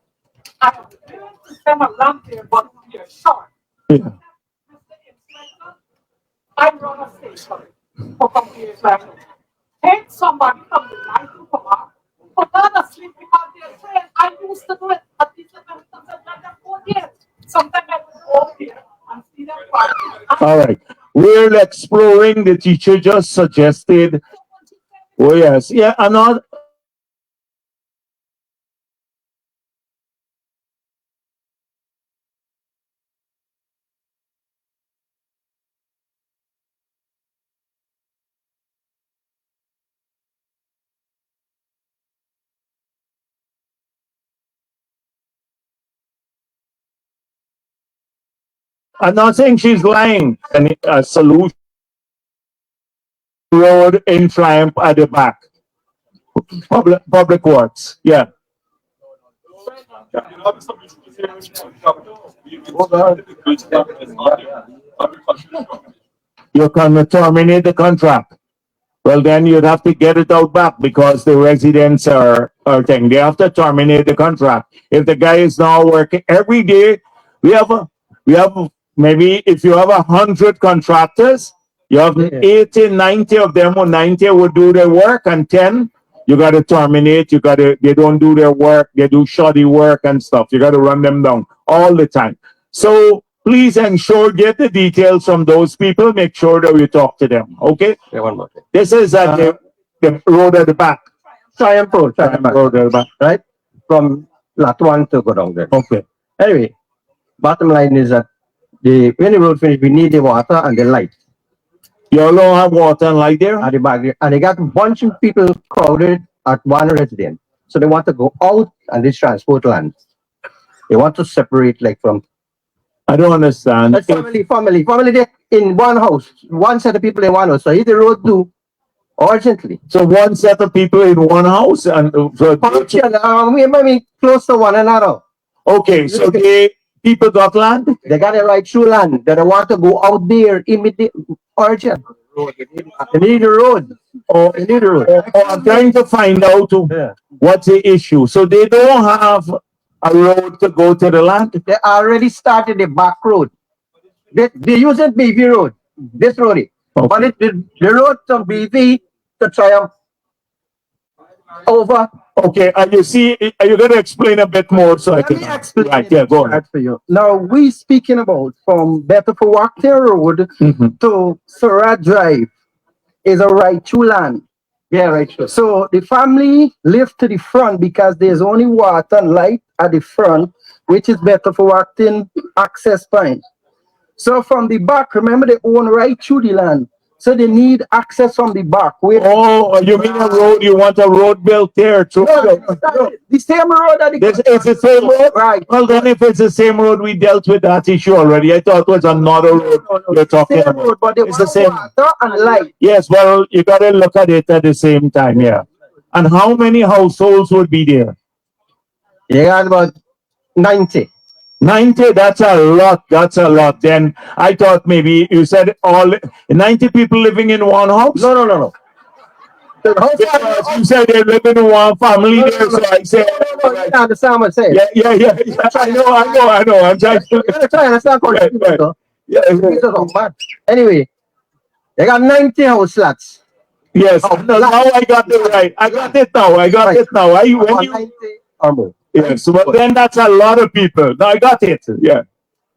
I am willing to send a lamp there, but we are short. Yeah. Mr. Inspector, I run a station for companies like this. Take somebody from the night to come out, put them asleep because they're trained. I used to do it at these events and 4 years. Sometimes I would go there and see them practice. All right. We're exploring. The teacher just suggested. Oh, yes. Yeah, another. I'm not saying she's lying. And a solution road in Triumph at the back. Public Works. Yeah. You can terminate the contract. Well, then you'd have to get it out back because the residents are thing. They have to terminate the contract. If the guy is now working every day, we have maybe if you have 100 contractors, you have 80, 90 of them, or 90 would do their work, and 10 you got to terminate. They don't do their work. They do shoddy work and stuff. You got to run them down all the time. So please ensure, get the details from those people. Make sure that we talk to them. Okay. Yeah, one more thing. This is at the road at the back. Triumph Road Road at the back. right? From Latuan to go down there. Okay. Anyway, bottom line is that when the road finish, we need the water and the light You all don't have water and light there? at the back there. And they got a bunch of people crowded at one residence. So they want to go out and this transport land. They want to separate like from I don't understand. family they in one house, one set of people in one house. So if the road do urgently. So one set of people in one house and Function, maybe close to one another. okay, so people got land? They got a right through land that they want to go out there immediate urgent. They need a road. Oh, They need a road. I'm trying to find out Yeah. what's the issue. So they don't have a road to go to the land? They already started the back road. They use it BV road. This road. But the road from BV to Triumph over. Okay, you see, are you going to explain a bit more so I Let can me explain right, yeah, go ahead. that for you. Now, we speaking about from Betervewagting Road Mhm. to Surratt Drive is a right to land. Yeah, right. Sure. So the family live to the front because there's only water and light at the front, which is Betervewagting access point. So from the back, remember they own right to the land. So they need access from the back. Oh, you mean a road? You want a road built there too? The same road that It's the same road? Right. Well, then if it's the same road, we dealt with that issue already. I thought it was another road you're talking Same about. road, but they It's the want same. water and light. Yes, well, you got to look at it at the same time, yeah. And how many households would be there? They got about 90. 90, that's a lot. That's a lot. Then I thought maybe you said all 90 people living in one house? No. Because you said they live in one family there, so I said. No, you understand what I'm saying? Yeah. I know. I'm trying You gotta try and understand what Right, right. Yeah, These are not bad. Anyway, they got 90 house slots. yes. No, now I got it right. I got it now. When you 90 or more. yes, well then that's a lot of people. Now I got it. Yeah.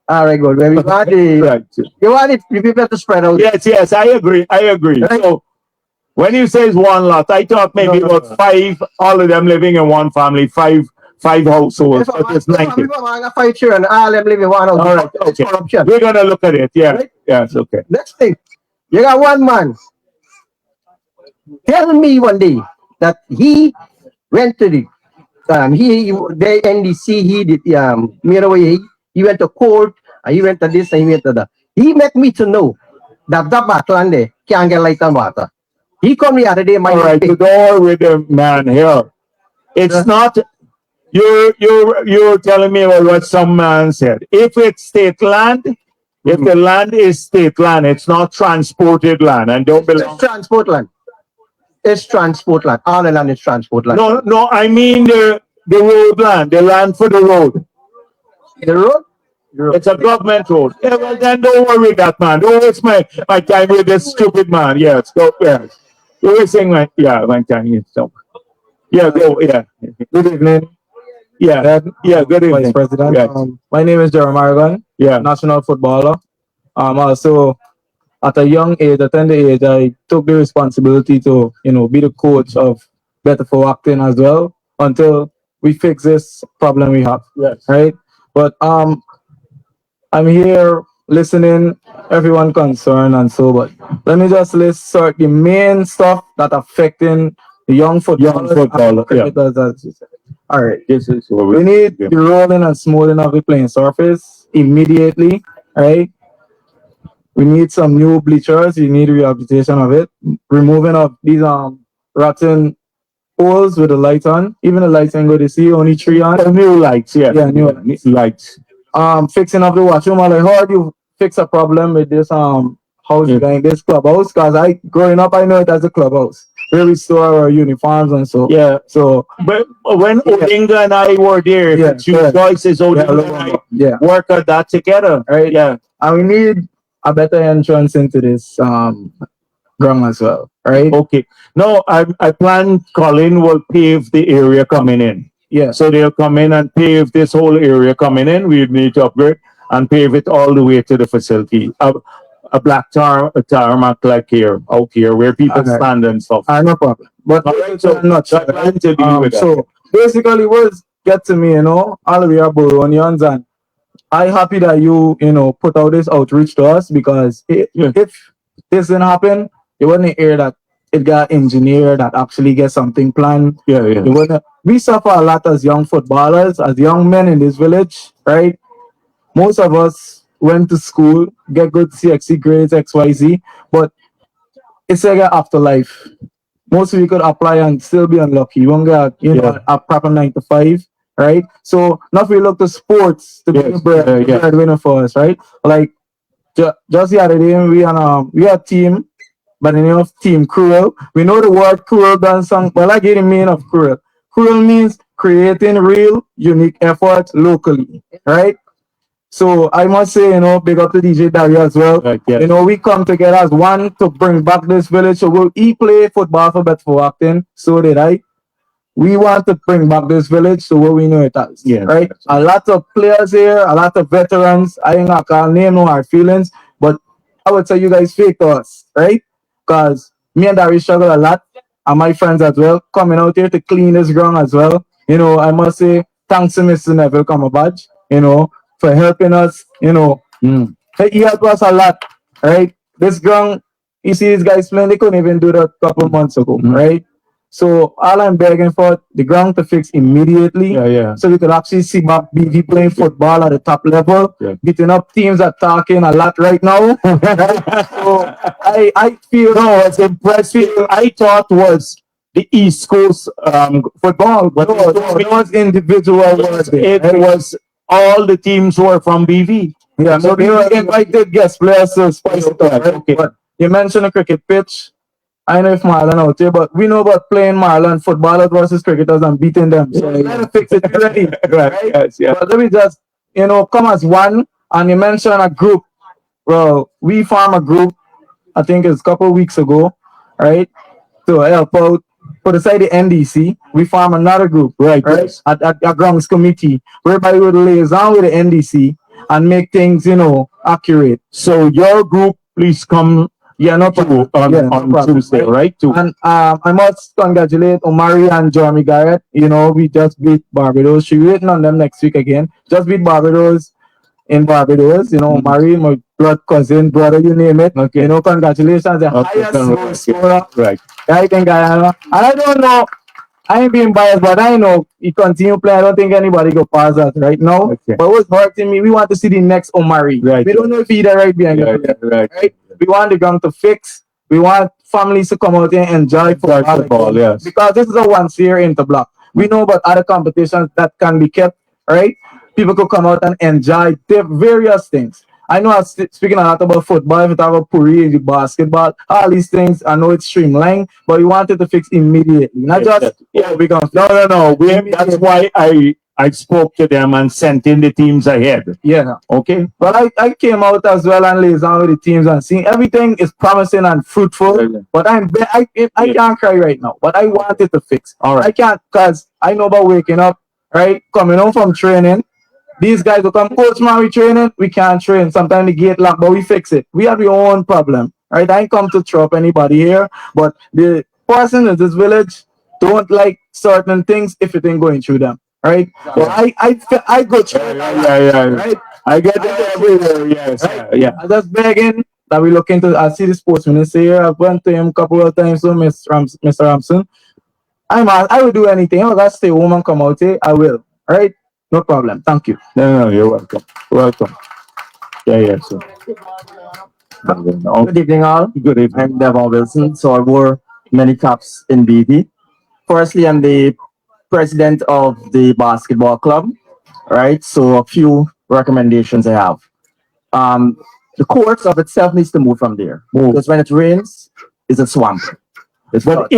All right, good. When we want the, Right. you want it, the people to spread out. Yes, I agree. Right. So When you say it's one lot, I thought maybe about five, all of them living in one family, five households. If But it's 90. I'm 5 children, all them live in one house. All right, It's okay. corruption. We're gonna look at it. Yeah, Right? yeah, it's okay. Next thing, you got one man. Tell me one day that he went to the the NDC, he did he went to court and he went to this and he went to that. He make me to know that backland there can't get light and water. He come the other day, my All right, you go with the man here. It's not you're telling me about what some man said. If it's state land, if the land is state land, it's not transported land and don't belong. It's transport land. It's transport land. All the land is transport land. No, I mean the road land, the land for the road. The road? It's a government road. Yeah, well then don't worry with that man. Don't waste my time with this stupid man. Yes, go yes. You're wasting my time. Yes, so. Yeah, go, yeah. Good evening. Yeah, yeah, good evening. Vice President. Yes. My name is Jeremiah Gunn, Yeah. national footballer. Also, at a young age, at tender age, I took the responsibility to, be the coach of Betervewagting as well until we fix this problem we have. Yes. Right? But I'm here listening, everyone concerned and so, but let me just list sort the main stuff that affecting the young footballers. Yeah. As you said. All right. This is what We need the rolling and smoothing of the playing surface immediately, right? We need some new bleachers. You need rehabilitation of it. Removing of these rotten poles with the light on. Even the lights ain't good to see, only 3 on. new lights, yeah. Yeah, new lights. Fixing up the washroom. I heard you fix a problem with this house, like this clubhouse. Cause growing up, I know it as a clubhouse where we store our uniforms and so. Yeah. So, but when Odinga and I were there, choices Odinga and I work on that together, right? Yeah. And we need a better entrance into this ground as well, right? Okay. No, I plan Colin will pave the area coming in. Yeah. So they'll come in and pave this whole area coming in. We need to upgrade and pave it all the way to the facility. A black tarmac like here, out here, where people stand and stuff. No problem. But so not sure. plan to deal with that. So basically, words get to me, all we are Buronians, and I happy that you, put out this outreach to us because if this didn't happen, you wouldn't hear that it got engineered, that actually get something planned. Yeah. We suffer a lot as young footballers, as young men in this village, right? Most of us went to school, get good CXC grades, XYZ, but it's like an afterlife. Most of you could apply and still be unlucky. You won't get, a proper 9 to 5, right? So now we look to sports to be the breadwinner for us, right? Like just the other day, we are a team by the name of Team Cruel. We know the word cruel done some, well, I get the meaning of cruel. Cruel means creating real, unique effort locally, right? So I must say, big up to DJ Dario as well. Right, yes. We come together as one to bring back this village. So he play football for Betervewagting, so did I. We want to bring back this village to what we know it as, right? Yes. A lot of players here, a lot of veterans. I ain't gonna call name, no hard feelings, but I would say you guys fake to us, right? Because me and Dari struggle a lot, and my friends as well, coming out here to clean this ground as well. I must say thanks to Mr. Neville Cumberbatch, for helping us, He helped us a lot, right? This ground, you see these guys playing, they couldn't even do that a couple months ago, right? So all I'm begging for, the ground to fix immediately, so we could actually see back BV playing football at the top level, beating up teams that talking a lot right now. So I feel it's impressive. I thought was the East Coast football, but it was individual. It was all the teams were from BV. Yeah, so they invited guest players to spice it up, right? Okay. But you mentioned a cricket pitch. I know if Marlon out there, but we know about playing Marlon footballers versus cricketers and beating them. So we gotta fix it already, right? Yes, yeah. But let me just, come as one. And you mentioned a group. Well, we formed a group, I think it's a couple of weeks ago, right? To help out. Put aside the NDC, we form another group, right? Yes. At a grounds committee, whereby we would liaison with the NDC and make things, accurate. So your group, please come. Yeah, no problem. on, Yeah, no on problem. Tuesday, right? Two. And I must congratulate Omari and Jeremy Garrett. You know, we just beat Barbados. She waiting on them next week again. Just beat Barbados in Barbados. You know, Omari, my blood cousin, brother, you name it. Okay. You know, congratulations. The highest goal scorer Right. right in Guyana. And I don't know, I ain't being biased, but I know he continue playing. I don't think anybody go past us right now. Okay. But what's hurting me, we want to see the next Omari. Right. We don't know if he's the right behind Right, the play. right. Right? We want the ground to fix. We want families to come out here and enjoy football. Football, yes. Because this is a once year interblock. We know about other competitions that can be kept, right? People could come out and enjoy the various things. I know I'm speaking a lot about football, if you talk about Puri, basketball, all these things, I know it's streamlined, but we wanted to fix immediately. Not Yes, just, yes. yeah, we're going to No. That's why I spoke to them and sent in the teams ahead. Yeah. Okay. Well, I came out as well and liaison with the teams and seeing everything is promising and fruitful. Brilliant. But I can't cry right now. But I want it to fix. All right. I can't because I know about waking up, right? Coming home from training. These guys will come, coach man, we training, we can't train. Sometimes the gate locked, but we fix it. We have your own problem, right? I ain't come to throw up anybody here, but the person in this village don't like certain things if it ain't going through them, right? So I go through it, Yeah. right? I get that everywhere. Yes. Right? Yeah. I'm just begging that we look into. I see the sports minister here. I've went to him a couple of times, so Mr. Ramson. I will do anything. I'm gonna stay home and come out here. I will. All right, no problem. Thank you. No, you're welcome. Welcome. Yeah, sir. Good evening, all. Good evening. I'm Devon Wilson, so I wore many caps in BV. Firstly, I'm the president of the basketball club, right? So a few recommendations I have. The courts of itself needs to move from there because when it rains, it's a swamp. But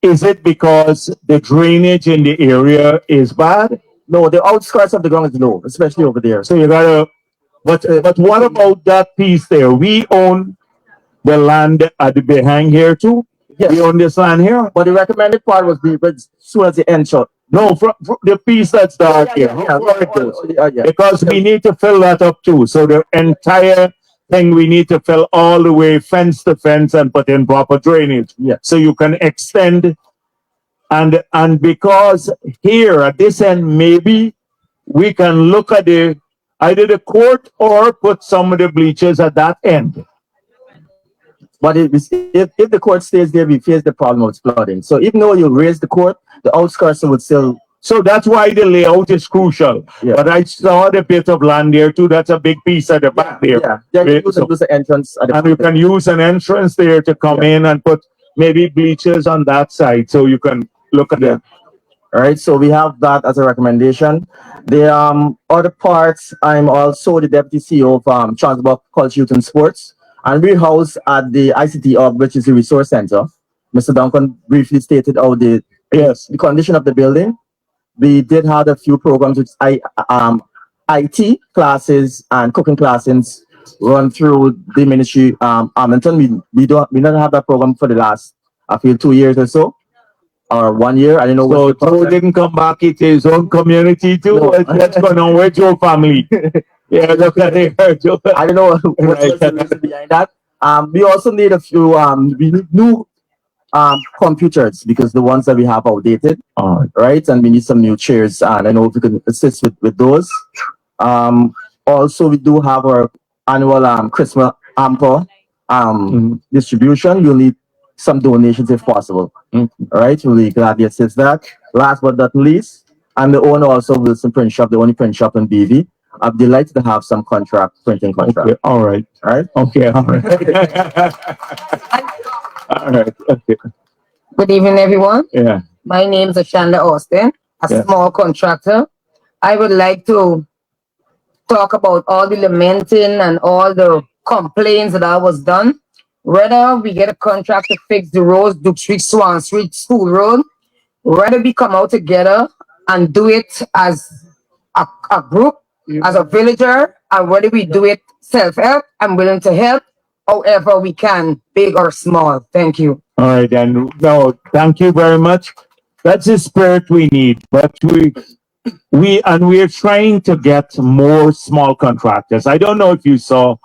is it because the drainage in the area is bad? No, the outskirts of the ground is low, especially over there. So you gotta. But what about that piece there? We own the land at the behind here too. Yes. We own this land here. But the recommended part was as soon as the end shot. No, from the piece that's dark here. How far it goes? Because we need to fill that up too. So the entire thing we need to fill all the way fence to fence and put in proper drainage. Yeah. So you can extend and because here at this end maybe we can look at either the court or put some of the bleachers at that end. But if the court stays there, we face the problem of flooding. So even though you raise the court, the outskirts would still. So that's why the layout is crucial. Yeah. But I saw the bit of land there too. That's a big piece at the back there. Yeah, then you can use the entrance at the And you can use an entrance there to come in and put maybe bleachers on that side so you can look at it. All right, so we have that as a recommendation. The other parts, I'm also the deputy CEO of Transport, Culture, Youth and Sports, and we house at the ICT Hub, which is the resource center. Mr. Duncan briefly stated how the condition of the building. We did have a few programs with IT classes and cooking classes run through the ministry. Arlington, we don't have that program for the last, I feel, 2 years or so. Or 1 year, I don't know. So Joe didn't come back into his own community too. No. What's going on with your family? Yeah, look at it. Joe. I don't know what's the reason behind that. We also need a few we need new computers because the ones that we have are outdated. Right, and we need some new chairs, and I know if we can assist with those. Also, we do have our annual Christmas hamper distribution. We'll need some donations if possible. All right, we'll gladly assist that. Last but not least, I'm the owner also of Wilson Print Shop, the only print shop in BV. I'm delighted to have some printing contract. Okay, all right. Okay, all right. All right, okay. Good evening, everyone. Yeah. My name is Ashanda Austin, a small contractor. I would like to talk about all the lamenting and all the complaints that was done. Whether we get a contract to fix the roads, Duke Street, Swan Street, School Road, whether we come out together and do it as a group, as a villager, and whether we do it self-help, I'm willing to help however we can, big or small. Thank you. All right, and no, thank you very much. That's the spirit we need. But we're trying to get more small contractors. I don't know if you saw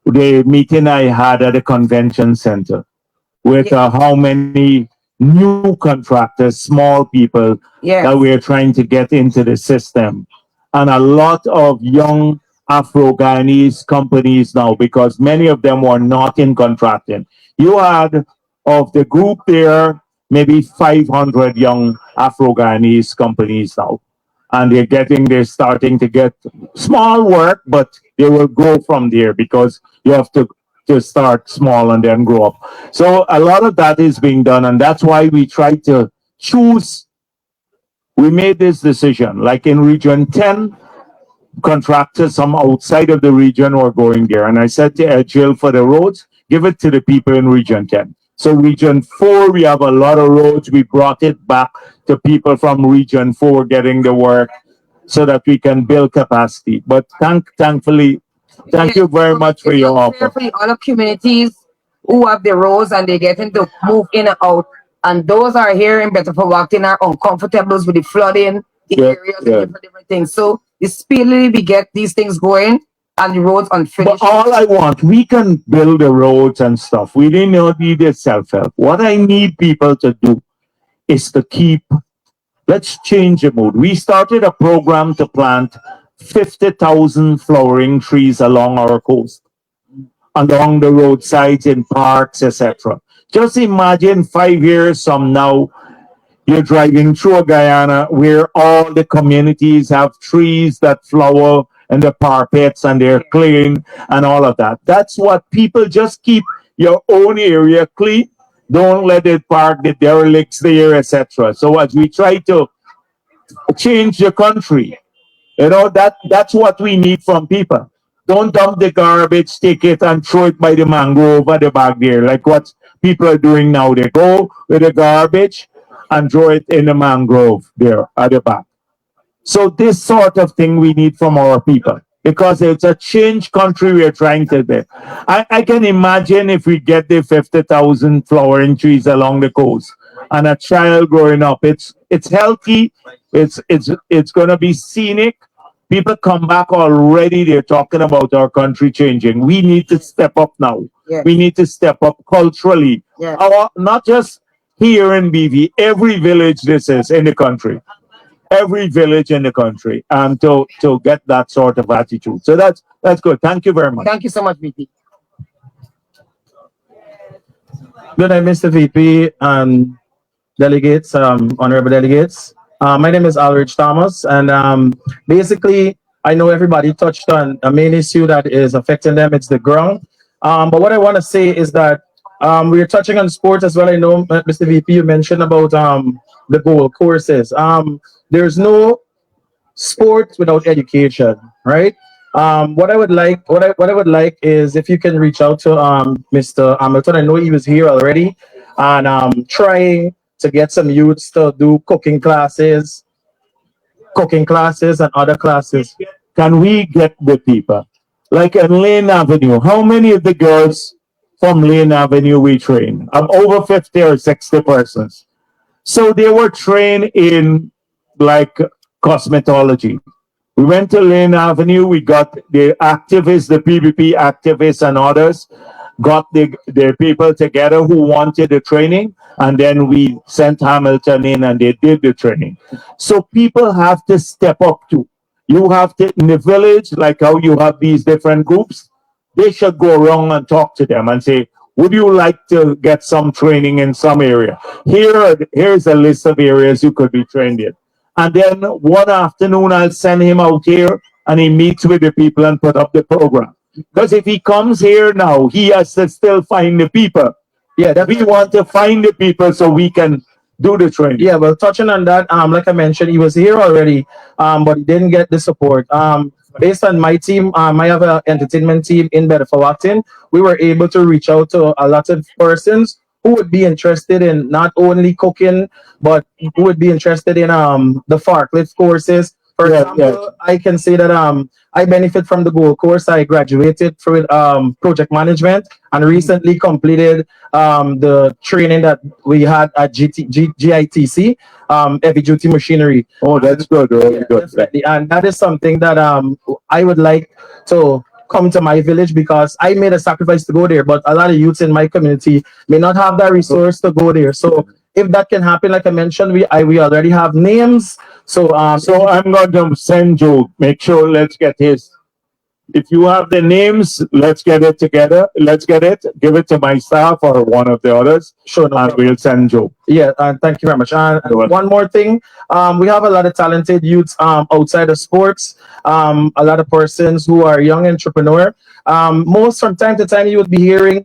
the meeting I had at the convention center with how many new contractors, small people Yes. that we're trying to get into the system. And a lot of young Afro-Guyanese companies now, because many of them were not in contracting. You had of the group there, maybe 500 young Afro-Guyanese companies now. And they're starting to get small work, but they will grow from there because you have to start small and then grow up. So a lot of that is being done, and that's why we try to choose. We made this decision, like in Region 10, contractors from outside of the region were going there. And I said to Jill, for the roads, give it to the people in Region 10. So Region 4, we have a lot of roads. We brought it back to people from Region 4 getting the work so that we can build capacity. But thankfully, thank you very much for your offer. For the other communities who have the roads and they getting to move in and out. And those are here in Betervewagting are uncomfortable with the flooding, the areas, and different things. So it's speedily we get these things going and the roads unfinished. But all I want, we can build the roads and stuff. We didn't need a self-help. What I need people to do is to let's change the mood. We started a program to plant 50,000 flowering trees along our coast, along the roadsides, in parks, etc. Just imagine 5 years from now, you're driving through a Guyana where all the communities have trees that flower and the parapets and they're clean and all of that. That's what people just keep your own area clean. Don't let it park the derelicts there, etc. So as we try to change the country, that's what we need from people. Don't dump the garbage, take it and throw it by the mangrove at the back there, like what people are doing now. They go with the garbage and throw it in the mangrove there at the back. So this sort of thing we need from our people, because it's a change country we're trying to be. I can imagine if we get the 50,000 flowering trees along the coast and a child growing up, it's healthy, it's gonna be scenic. People come back already, they're talking about our country changing. We need to step up now. Yes. We need to step up culturally. Yes. Not just here in BV, every village this is in the country. Every village in the country, to get that sort of attitude. So that's good. Thank you very much. Thank you so much, VP. Good night, Mr. VP and delegates, honorable delegates. My name is Alrich Thomas, and basically, I know everybody touched on a main issue that is affecting them. It's the ground. But what I want to say is that we're touching on sports as well. I know, Mr. VP, you mentioned about the goal courses. There's no sport without education, right? What I would like is if you can reach out to Mr. Hamilton. I know he was here already, and trying to get some youths to do cooking classes and other classes. Can we get the people? Like in Lane Avenue, how many of the girls from Lane Avenue we train? Over 50 or 60 persons. So they were trained in like cosmetology. We went to Lane Avenue, we got the activists, the PVP activists and others, got the people together who wanted the training, and then we sent Hamilton in and they did the training. So people have to step up too. You have to, in the village, like how you have these different groups, they should go around and talk to them and say, would you like to get some training in some area? Here's a list of areas you could be trained in. And then one afternoon, I'll send him out here and he meets with the people and put up the program. Because if he comes here now, he has to still find the people. Yeah, we want to find the people so we can do the training. Yeah, well, touching on that, like I mentioned, he was here already, but he didn't get the support. Based on my team, I have an entertainment team in Betervewagting. We were able to reach out to a lot of persons who would be interested in not only cooking, but who would be interested in the forklift courses. For example, I can say that I benefit from the Gold course. I graduated through project management and recently completed the training that we had at GITC, heavy duty machinery. Oh, that's good. Really good. Definitely. And that is something that I would like to come to my village because I made a sacrifice to go there, but a lot of youths in my community may not have that resource to go there. So if that can happen, like I mentioned, we already have names. So So I'm going to send Joe. Make sure let's get his. If you have the names, let's get it together. Let's get it. Give it to my staff or one of the others. Sure, no and problem. we'll send Joe. Yeah, thank you very much. And You're welcome. one more thing, we have a lot of talented youths outside of sports. A lot of persons who are young entrepreneur. Most from time to time, you would be hearing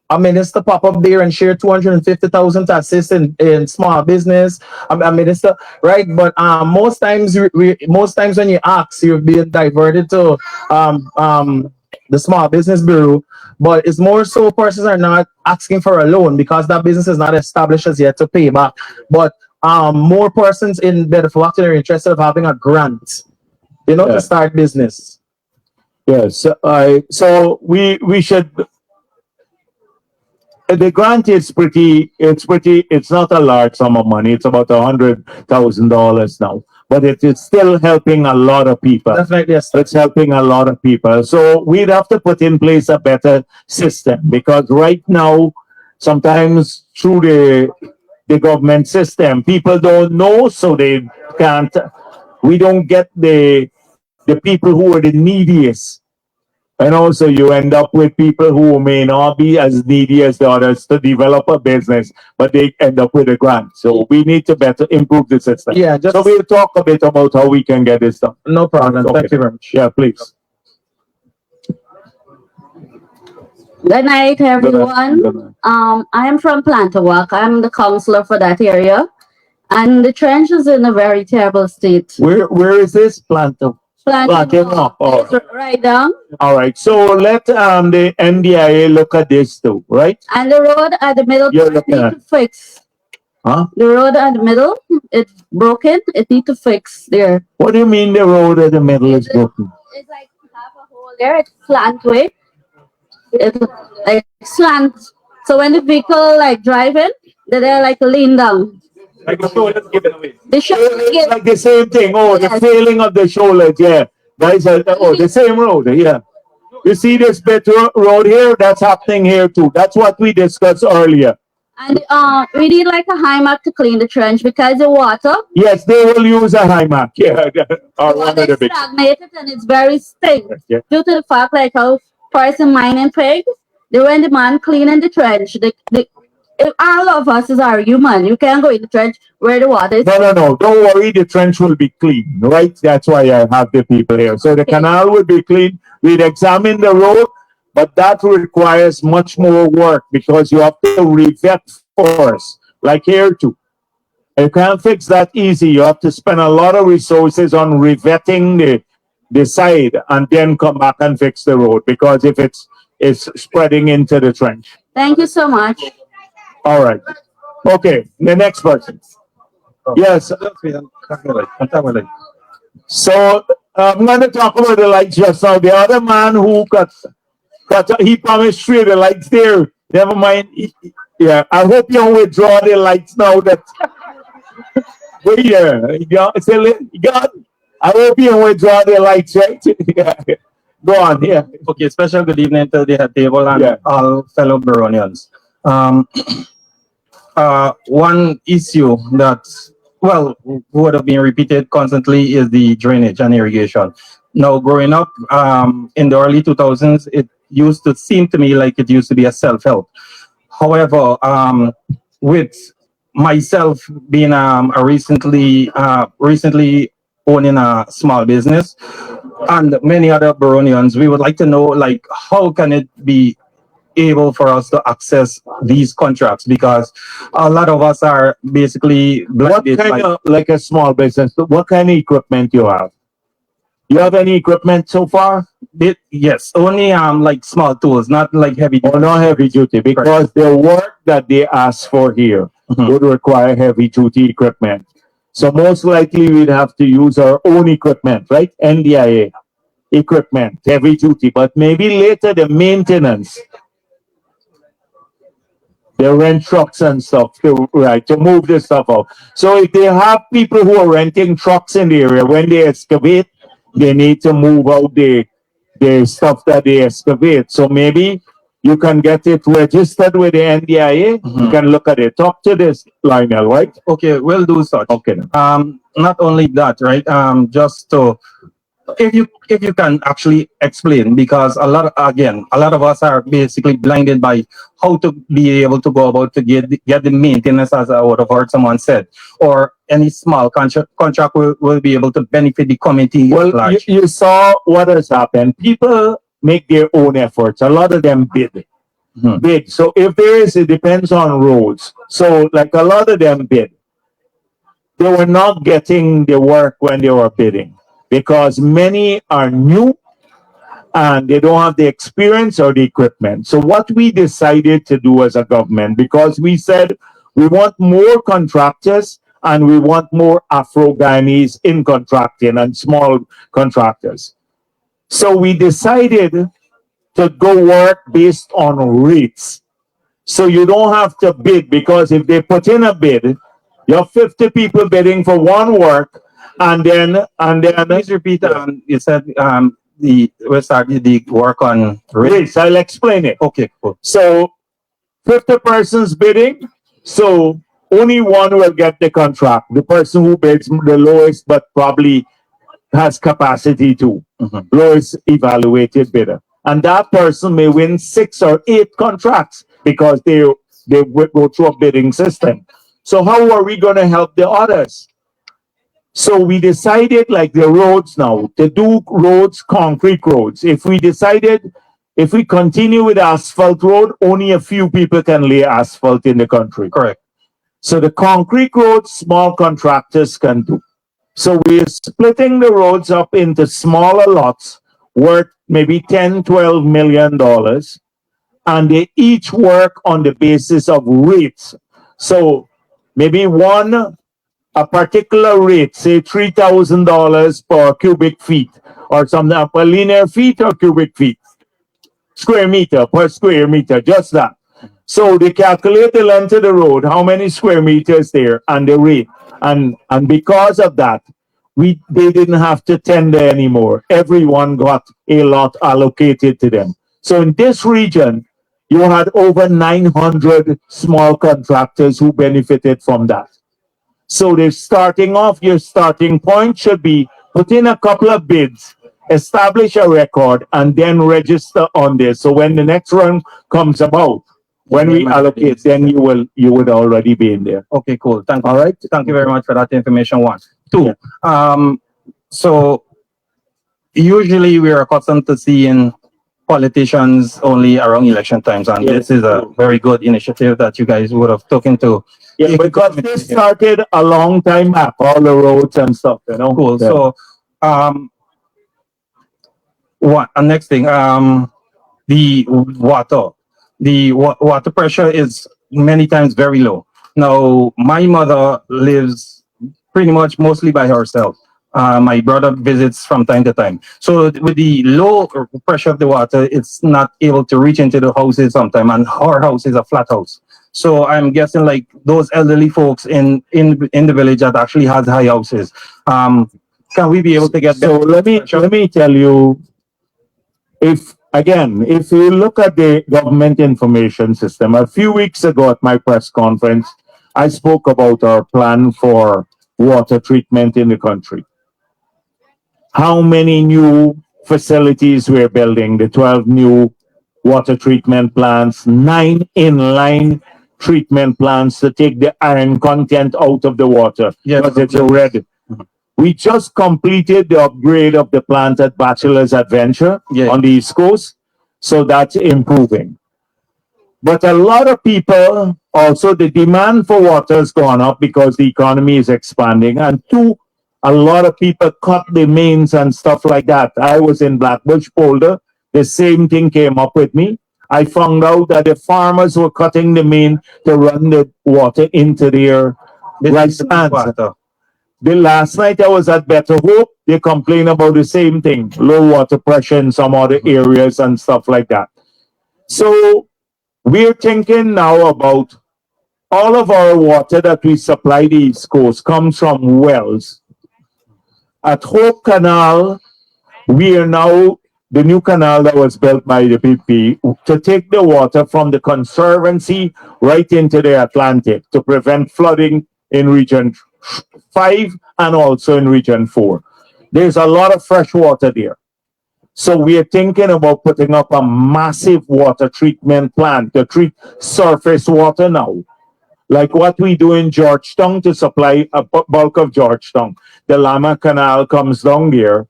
a minister pop up there and share 250,000 to assist in small business. A minister, right? But most times, most times when you ask, you're being diverted to the Small Business Bureau. But it's more so persons are not asking for a loan because that business is not established as yet to pay back. But more persons in Betervewagting are interested of having a grant, you know, Yeah. to start business. Yes. So we should. The grant is it's not a large sum of money. It's about $100,000 now, but it is still helping a lot of people. Definitely, yes. It's helping a lot of people. So we'd have to put in place a better system because right now, sometimes through the government system, people don't know, so they can't. We don't get the people who are the neediest. And also you end up with people who may not be as needy as the others to develop a business, but they end up with a grant. So we need to better improve the system. Yeah, just So we'll talk a bit about how we can get this done. no problem. Okay. Thank you very much. Yeah, please. Good night, everyone. Good night. I am from Plantawak. I'm the counselor for that area. And the trench is in a very terrible state. Where is this Planto? Plantawak. Oh, Right down. all right. So let the NDIA look at this too, right? And the road at the middle You're part looking need at- to fix. Huh? The road at the middle, it's broken. It need to fix there. What do you mean the road at the middle is broken? It's like half a hole there. It's slant way. It's like slant. So when the vehicle like driving, they're like lean down. Like the shoulders given away. The show It's like the same thing. Oh, the Yes. failing of the shoulders. Yeah. Guys, the same road. Yeah. You see this better road here? That's happening here too. That's what we discussed earlier. And we need like a Hymac to clean the trench because the water, Yes, they will use a Hymac. Yeah. Or one of the it's big. stagnated and it's very stink. Yeah. Due to the fact like how person mining pigs, they when the man cleaning the trench, if all of us is our human, you can't go in the trench where the water is. No. Don't worry. The trench will be clean, right? That's why I have the people here. So the Okay. canal will be clean. We'd examine the road, but that requires much more work because you have to revet first, like here too. You can't fix that easy. You have to spend a lot of resources on revetting the side and then come back and fix the road because if it's spreading into the trench. Thank you so much. All right. Okay. The next person. Yes. So I'm going to talk about the lights just now. The other man who he promised 3 of the lights there. Never mind. Yeah, I hope you don't withdraw the lights now. That I hope you don't withdraw the lights, right? Yeah. Go on. Yeah. Okay, special good evening to the head table and Yeah. all fellow Baronians. One issue that, well, would have been repeated constantly is the drainage and irrigation. Now, growing up in the early 2000s, it used to seem to me like it used to be a self-help. However, with myself being a recently owning a small business and many other Baronians, we would like to know, like, how can it be able for us to access these contracts? Because a lot of us are basically What blinded kind by of, like a small business, what kind of equipment you have? You have any equipment so far? it. Yes, only like small tools, not like heavy. Or not heavy duty? Because the work that they ask for here Mhm. would require heavy duty equipment. So most likely we'd have to use our own equipment, right? NDIA equipment, heavy duty, but maybe later the maintenance. They rent trucks and stuff to move this stuff out. So if they have people who are renting trucks in the area, when they excavate, they need to move out the the stuff that they excavate. So maybe you can get it registered with the NDIA. You can look at it. Talk to this, Lionel, right? Okay, we'll do such. Okay. Not only that, right? Just to if you can actually explain, because a lot of us are basically blinded by how to be able to go about to get the maintenance, as I would have heard someone said, or any small contract will be able to benefit the community at Well, large. you saw what has happened. People make their own efforts. A lot of them bid. Bid. So if there is, it depends on roads. So like a lot of them bid. They were not getting the work when they were bidding because many are new and they don't have the experience or the equipment. So what we decided to do as a government, because we said we want more contractors and we want more Afro-Guyanese in contracting and small contractors. So we decided to go work based on rates. So you don't have to bid, because if they put in a bid, you have 50 people bidding for one work, and then Please repeat. You said we started the work on rates. I'll explain it. Okay, cool. So 50 persons bidding, so only one will get the contract. The person who bids the lowest, but probably has capacity to, lowest evaluated bidder. And that person may win 6 or 8 contracts because they will go through a bidding system. So how are we going to help the others? So we decided, like the roads now, to do roads, concrete roads. If we continue with asphalt road, only a few people can lay asphalt in the country. Correct. So the concrete roads, small contractors can do. So we're splitting the roads up into smaller lots worth maybe $10-12 million, and they each work on the basis of rates. So maybe a particular rate, say $3,000 per cubic feet, or something, per linear feet or cubic feet, square meter per square meter, just that. So they calculate the length of the road, how many square meters there, and the rate. And because of that, they didn't have to tender anymore. Everyone got a lot allocated to them. So in this region, you had over 900 small contractors who benefited from that. So they're starting off, your starting point should be put in a couple of bids, establish a record, and then register on this. So when the next run comes about, when we allocate, then you would already be in there. Okay, cool. Thank you. All right. Thank you very much for that information. 1, 2. So usually we are accustomed to seeing politicians only around election times, and this is a very good initiative that you guys would have taken to. Yeah, because this started a long time back, all the roads and stuff, you know. Cool. Yeah. So, next thing, the water. The water pressure is many times very low. Now, my mother lives pretty much mostly by herself. My brother visits from time to time. So with the low pressure of the water, it's not able to reach into the houses sometimes, and her house is a flat house. So I'm guessing like those elderly folks in the village that actually has high houses. Can we be able to get? So let me tell you, if you look at the government information system, a few weeks ago at my press conference, I spoke about our plan for water treatment in the country. How many new facilities we're building, the 12 new water treatment plants, 9 inline treatment plants to take the iron content out of the water. Because it's red. We just completed the upgrade of the plant at Bachelor's Adventure on the East Coast. So that's improving. But a lot of people, also the demand for water has gone up because the economy is expanding. And 2, a lot of people cut the mains and stuff like that. I was in Blackbush Polder. The same thing came up with me. I found out that the farmers were cutting the main to run the water into their rice lands. The last night I was at Better Hope, they complain about the same thing, low water pressure in some other areas and stuff like that. So we're thinking now about all of our water that we supply the East Coast comes from wells. At Hope Canal, we are now the new canal that was built by the PP to take the water from the conservancy right into the Atlantic to prevent flooding in region 5 and also in region 4. There's a lot of fresh water there. So we are thinking about putting up a massive water treatment plant to treat surface water now, like what we do in Georgetown to supply a bulk of Georgetown. The Lama Canal comes down there,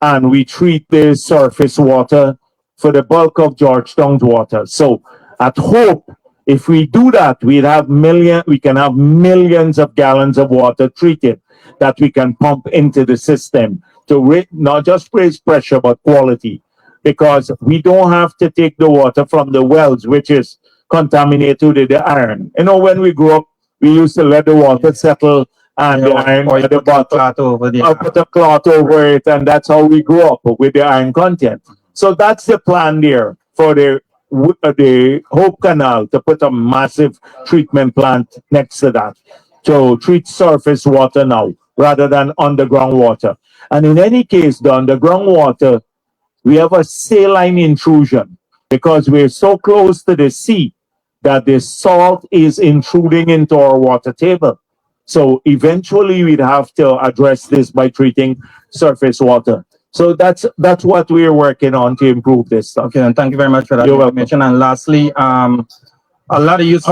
and we treat the surface water for the bulk of Georgetown's water. So at Hope, if we do that, we can have millions of gallons of water treated that we can pump into the system to not just raise pressure, but quality. Because we don't have to take the water from the wells, which is contaminated with the iron. You know, when we grew up, we used to let the water settle and the iron at the bottom, or put a cloth over it, and that's how we grew up with the iron content. So that's the plan there for the Hope Canal, to put a massive treatment plant next to that to treat surface water now rather than underground water. And in any case, the underground water, we have a saline intrusion because we're so close to the sea that the salt is intruding into our water table. So eventually we'd have to address this by treating surface water. So that's what we're working on to improve this stuff. Okay, and thank you very much for that information. And lastly, a lot of youth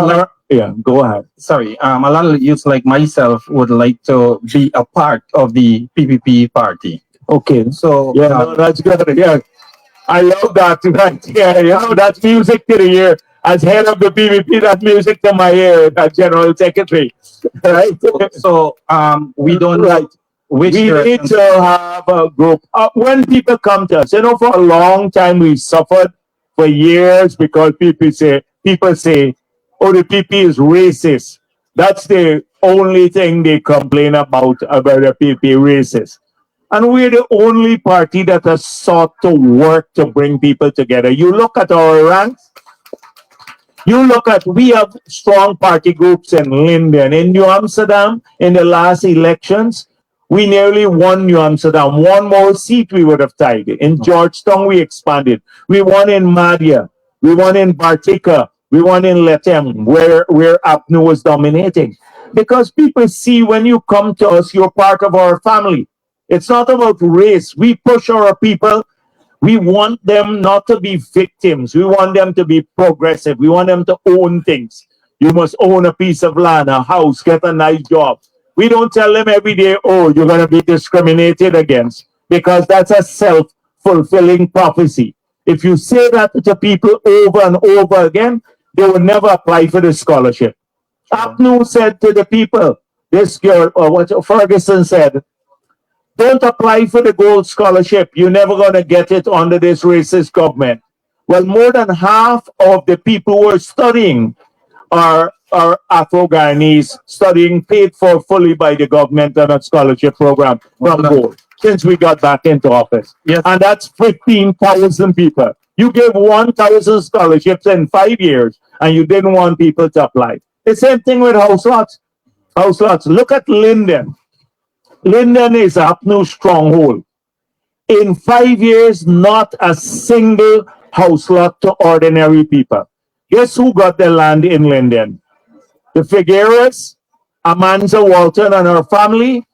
go ahead. Sorry, a lot of youth like myself would like to be a part of the PPP party. Okay. So no, that's good. Yeah, I love that. Right? Yeah, you know, that's music to the ear. As head of the PPP, that's music to my ear. That general secretary, right? So we don't we need to have a group. When people come to us, you know, for a long time we suffered for years because people say, oh, the PP is racist. That's the only thing they complain about the PP, racist. And we're the only party that has sought to work to bring people together. You look at our ranks, we have strong party groups in Linden. In New Amsterdam, in the last elections, we nearly won New Amsterdam. One more seat we would have tied. In Georgetown, we expanded. We won in Madia. We won in Bartica. We won in Letem, where APNU was dominating. Because people see when you come to us, you're part of our family. It's not about race. We push our people. We want them not to be victims. We want them to be progressive. We want them to own things. You must own a piece of land, a house, get a nice job. We don't tell them every day, oh, you're going to be discriminated against, because that's a self-fulfilling prophecy. If you say that to people over and over again, they will never apply for the scholarship. APNU said to the people, this girl, or what Ferguson said, don't apply for the gold scholarship. You're never going to get it under this racist government. Well, more than half of the people who are studying are Afro-Guyanese, studying paid for fully by the government on a scholarship program from gold since we got back into office. Yes. And that's 15,000 people. You gave 1,000 scholarships in 5 years, and you didn't want people to apply. The same thing with house lots. House lots. Look at Linden. Linden is a new stronghold. In 5 years, not a single house lot to ordinary people. Guess who got the land in Linden? The Figueres, Amanza Walton and her family.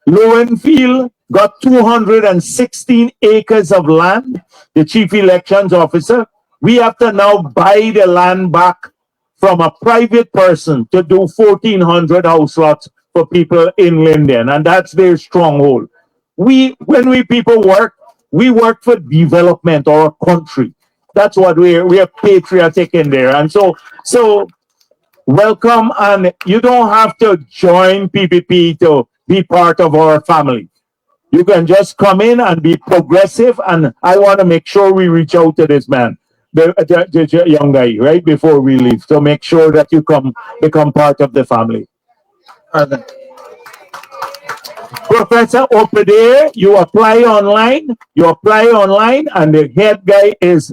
Lowenfield got 216 acres of land, the chief elections officer. We have to now buy the land back from a private person to do 1,400 house lots for people in Linden, and that's their stronghold. When we people work, we work for development or a country. That's what we are patriotic in there. And so welcome, and you don't have to join PPP to be part of our family. You can just come in and be progressive, and I want to make sure we reach out to this man, the young guy, right before we leave, to make sure that you become part of the family. Professor Opede, you apply online, and the head guy is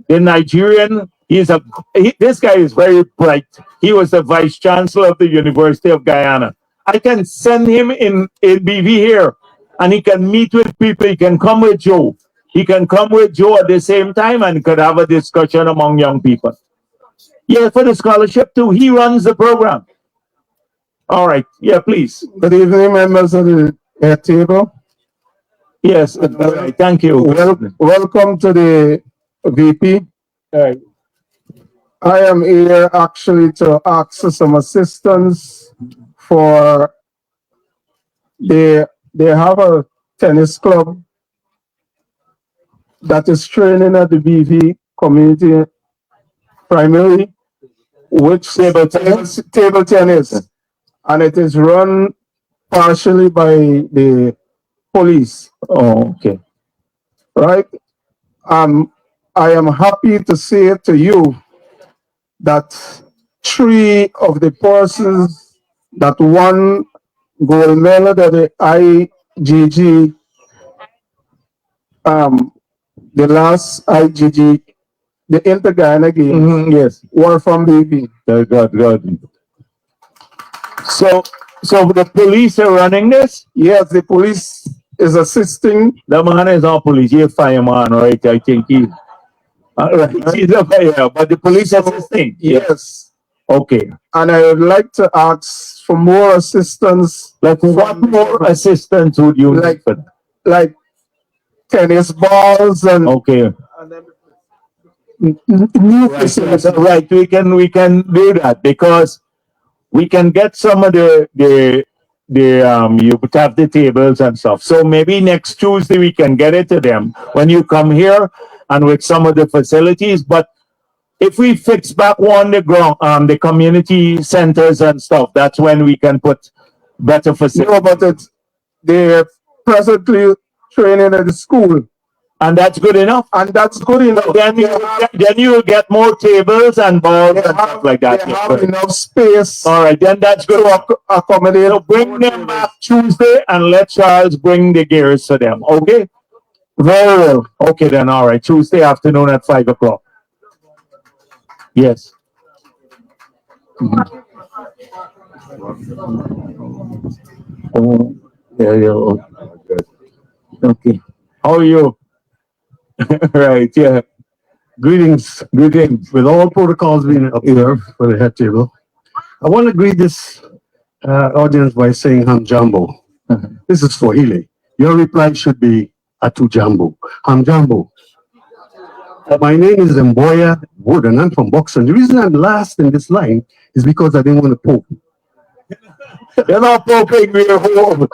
the Nigerian. This guy is very bright. He was the vice chancellor of the University of Guyana. I can send him in BV here, and he can meet with people. He can come with Joe. he can come with Joe at the same time and could have a discussion among young people. Yeah, for the scholarship too. He runs the program. All right. Yeah, please. Good evening, members of the table. Yes. All right. Thank you. Welcome to the VP. All right. I am here actually to ask for some assistance for they have a tennis club that is training at the BV community primarily, which table tennis, and it is run partially by the police. Oh, okay. Right? I am happy to say to you that 3 of the persons that won gold medal at the IGG, the last IGG, the Inter-Guyana Games, yes, were from BV. Good. So the police are running this? Yes, the police is assisting. The man is not police, he's a fireman, right? I think he. Right. He's a fire, but the police assisting. Yes. Okay. And I would like to ask for more assistance. Like what more assistance would you like need for that? Like tennis balls and okay. Right. We can do that because we can get some of the you would have the tables and stuff. So maybe next Tuesday we can get it to them when you come here and with some of the facilities. But if we fix back on the ground, the community centers and stuff, that's when we can put better facilities. No, but they're presently training at the school. And that's good enough. And that's good enough. Then you will get more tables and balls and stuff like that. They have enough space. All right, then that's good. To accommodate. So bring them back Tuesday and let Charles bring the gears to them. Okay? Very well. Okay, then. All right. Tuesday afternoon at 5 o'clock. Yes. Oh, yeah. Okay. How are you? Right, yeah. Greetings. With all protocols being observed for the head table, I want to greet this audience by saying Hamjambo. This is Swahili. Your reply should be Atu Jambo. Hamjambo. My name is Mboya Wood and I'm from Boxon. The reason I'm last in this line is because I didn't want to poke. You're not poking, we're home.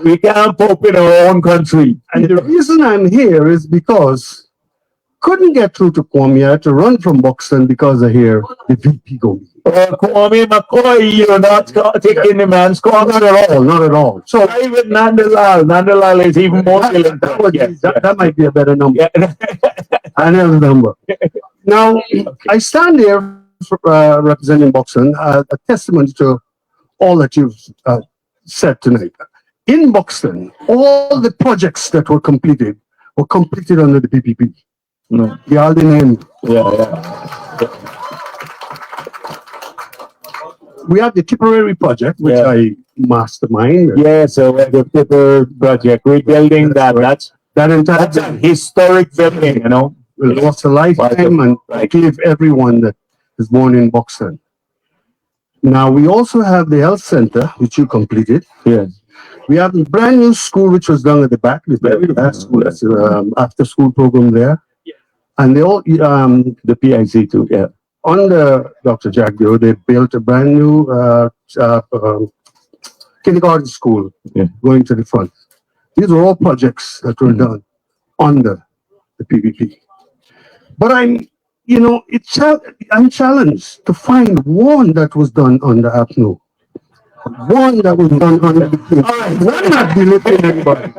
We can't poke in our own country. And the reason I'm here is because couldn't get through to Kwame to run from Boxon because I hear the VP go. Kwame McCoy, you're not taking the man's call. Not at all. So I with Nandalal is even more that might be a better number. Yeah. I know the number. Now, I stand here representing Boxon, a testimony to all that you've said tonight. In Boxon, all the projects that were completed under the PPP. No. The all the name. Yeah. We have the Tipperary project, which I mastermind. Yeah, so the Tipper project, rebuilding that's a historic building, you know. It was a lifetime and I give everyone that is born in Boxon. Now we also have the health center, which you completed. Yes. We have a brand new school which was done at the back, the very last school. That's after school program there. And they all the PIC too, yeah. Under Dr. Jack Dio, they built a brand new kindergarten school going to the front. These are all projects that were done under the PVP. But I'm challenged to find one that was done under APNO. One that was done under the PVP. All right, I'm not belittling anybody.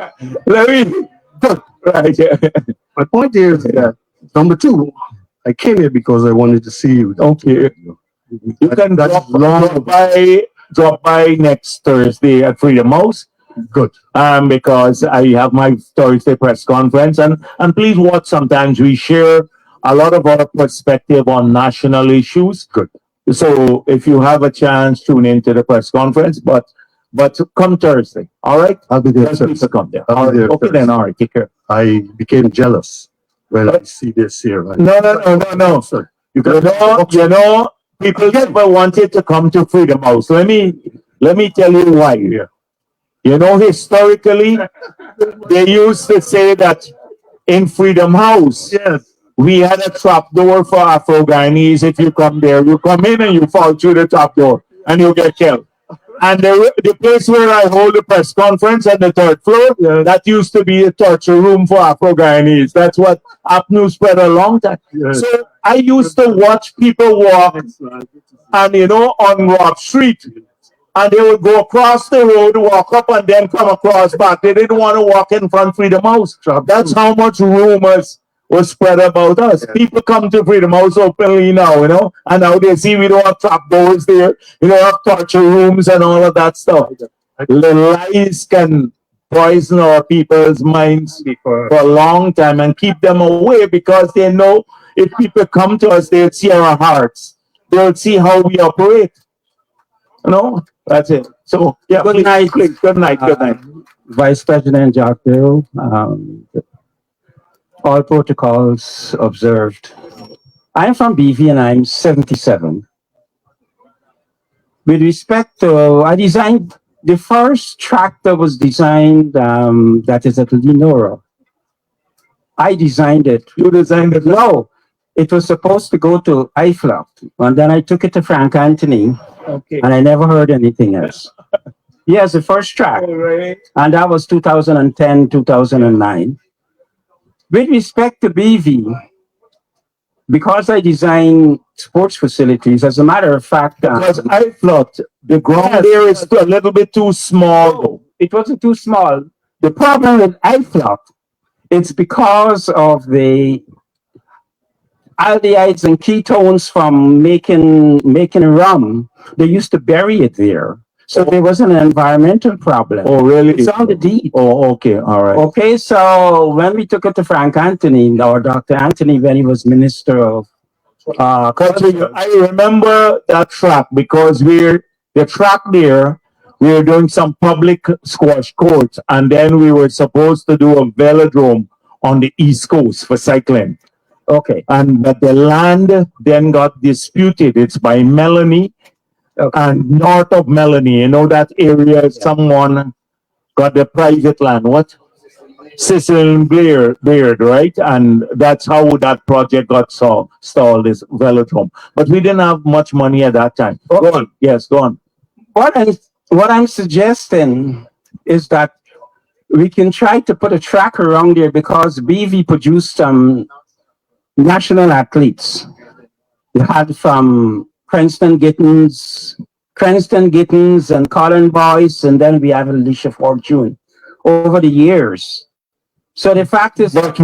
My point here is that, number two, I came here because I wanted to see you. Okay. You can drop by next Thursday at Freedom House. Good. Because I have my Thursday press conference and please watch, sometimes we share a lot of our perspective on national issues. Good. So if you have a chance, tune into the press conference, but come Thursday. All right? I'll be there. Please come there. I'll be there. Okay then, all right, take care. I became jealous when I see this here. No. Sir, You know, people never wanted to come to Freedom House. Let me tell you why. You know, historically, they used to say that in Freedom House, yes, we had a trap door for Afro Guyanese. If you come there, you come in and you fall through the top door and you get killed. And the place where I hold the press conference on the third floor, that used to be a torture room for Afro Guyanese. That's what APNU spread a long time. yes. So I used to watch people walk and, you know, on Rock Street. And they would go across the road, walk up, and then come across back. They didn't want to walk in front of Freedom House. That's how much rumors was spread about us. People come to Freedom House openly now, you know, and now they see we don't have trap doors there, we don't have torture rooms and all of that stuff. The lies can poison our people's minds for a long time and keep them away because they know if people come to us, they'll see our hearts. They'll see how we operate. You know, that's it. So, yeah, Good night. please. Good night. Good night. Vice President Jack Bill, all protocols observed. I'm from BV and I'm 77. With respect to, I designed the first track that was designed, that is at Lenora. I designed it. You designed it? No, it was supposed to go to IFLOC. And then I took it to Frank Anthony. Okay. And I never heard anything else. Yes, the first track. Right. And that was 2010, 2009. With respect to BV, because I design sports facilities, as a matter of fact, because I thought the ground there is a little bit too small. No, it wasn't too small. The problem with IFLOC, it's because of the aldehydes and ketones from making rum. They used to bury it there. So there was an environmental problem. Oh, really? It's on the deed. Oh, okay. All right. Okay, so when we took it to Frank Anthony, or Dr. Anthony, when he was Minister of Culture, I remember that track because the track there, we were doing some public squash courts, and then we were supposed to do a velodrome on the East Coast for cycling. Okay. But the land then got disputed. It's by Melanie. Okay. And north of Melanie, you know that area, someone got the private land. What? Cecil and Baird, right? And that's how that project got stalled, this velodrome. But we didn't have much money at that time. Okay. Go on. Yes, go on. What I'm suggesting is that we can try to put a track around there because BV produced some national athletes. You had from Cranston Gittins and Colin Boyce, and then we have Alicia Fortune over the years. So the fact is that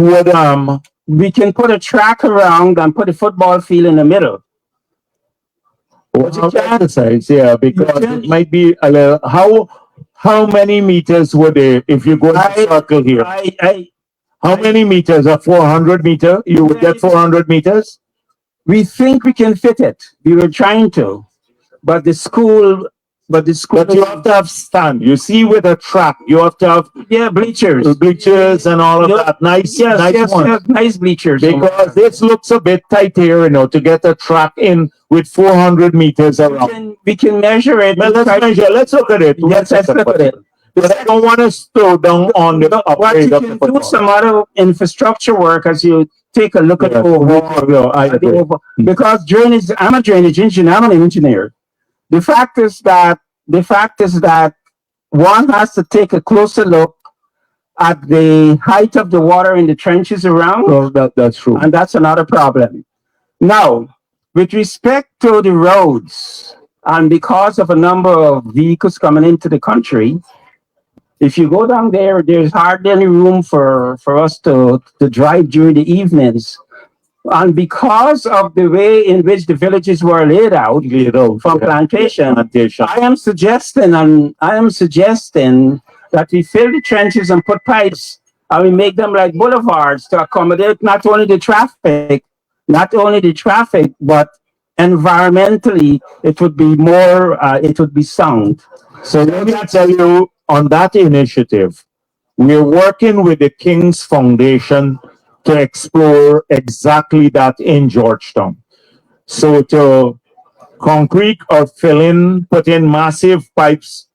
we can put a track around and put a football field in the middle. But you can exercise, yeah, because it might be a little. How many meters were there if you go in a circle here? How many meters? A 400 meter? You would get 400 meters? We think we can fit it. We were trying to, but the school. But you have to have stand. You see, with a track, you have to have bleachers and all of that. Nice bleachers. Because this looks a bit tight here, you know, to get a track in with 400 meters around. We can measure it. Well, let's measure. Let's look at it. Yes, let's look at it. But I don't want to slow down on the upgrade of the football. Do some other infrastructure work as you take a look at the because drainage. I'm a drainage engineer. I'm an engineer. The fact is that one has to take a closer look at the height of the water in the trenches around. Oh, that's true. And that's another problem. Now, with respect to the roads, and because of a number of vehicles coming into the country, if you go down there, there's hardly any room for us to drive during the evenings. And because of the way in which the villages were laid out from plantation, I am suggesting that we fill the trenches and put pipes and we make them like boulevards to accommodate not only the traffic, but environmentally it would be more, it would be sound. So let me tell you on that initiative, We're working with the King's Foundation to explore exactly that in Georgetown. So to concrete or fill in, put in massive pipes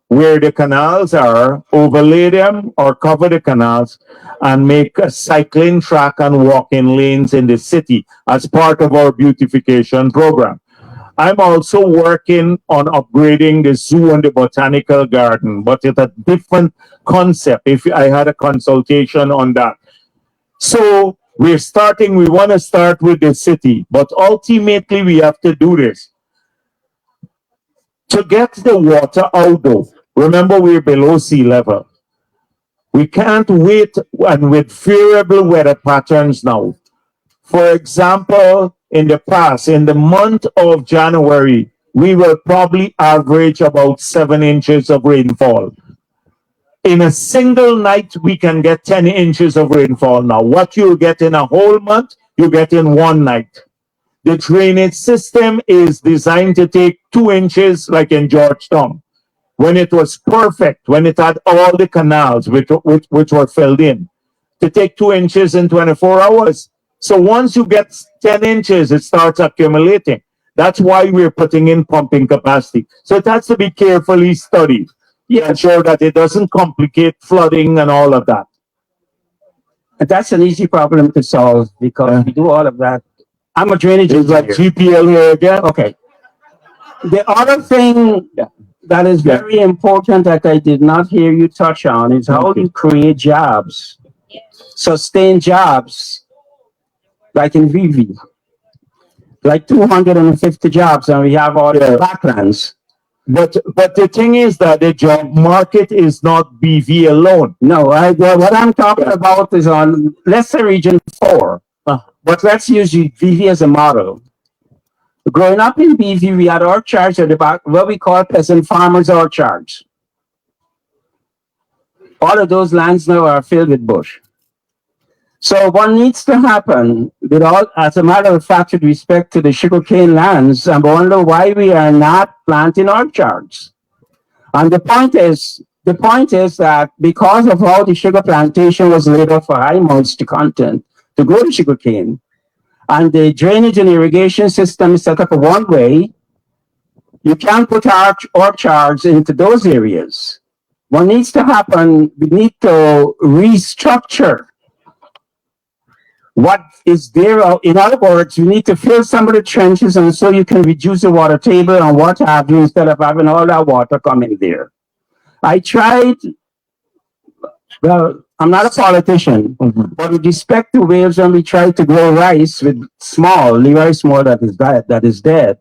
where the canals are, overlay them or cover the canals, and make a cycling track and walking lanes in the city as part of our beautification program. I'm also working on upgrading the zoo and the botanical garden, but it's a different concept if I had a consultation on that. So we want to start with the city, but ultimately we have to do this. To get the water out though, remember we're below sea level. We can't wait and with variable weather patterns now. For example, in the past, in the month of January, we will probably average about 7 inches of rainfall. In a single night, we can get 10 inches of rainfall now. What you'll get in a whole month, you get in one night. The drainage system is designed to take 2 inches, like in Georgetown, when it was perfect, when it had all the canals which were filled in, to take 2 inches in 24 hours. So once you get 10 inches, it starts accumulating. That's why we're putting in pumping capacity. So it has to be carefully studied to ensure that it doesn't complicate flooding and all of that. That's an easy problem to solve because we do all of that. I'm a drainage engineer. Is that GPL here again? Okay. The other thing that is very important that I did not hear you touch on is how you create jobs, sustain jobs, like in VV, like 250 jobs, and we have all the backlands. But the thing is that the job market is not BV alone. No, what I'm talking about is on, let's say region 4, but let's use VV as a model. Growing up in BV, we had orchards at the back, what we call peasant farmers orchards. All of those lands now are filled with bush. So what needs to happen, with all, as a matter of fact, with respect to the sugarcane lands, I wonder why we are not planting orchards. And the point is that because of how the sugar plantation was laid out for high moisture content to grow the sugarcane, and the drainage and irrigation system is set up one way, you can't put orchards into those areas. What needs to happen, we need to restructure what is there. In other words, you need to fill some of the trenches and so you can reduce the water table and what have you instead of having all that water coming there. I tried, well, I'm not a politician, but with respect to Wales, when we tried to grow rice with very small that is dead,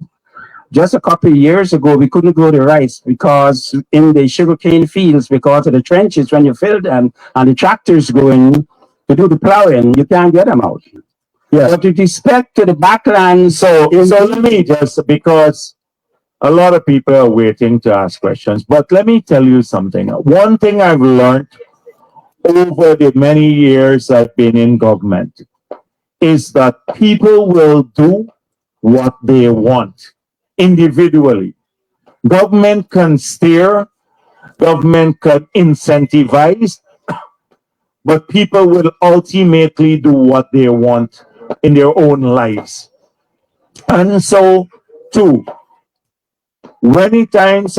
just a couple of years ago, we couldn't grow the rice because in the sugarcane fields, because of the trenches, when you fill them and the tractors go in to do the plowing, you can't get them out. Yeah. But with respect to the backlands, so let me just, because a lot of people are waiting to ask questions, but let me tell you something. One thing I've learned over the many years I've been in government is that people will do what they want individually. Government can steer, government can incentivize, but people will ultimately do what they want in their own lives. And so, too, many times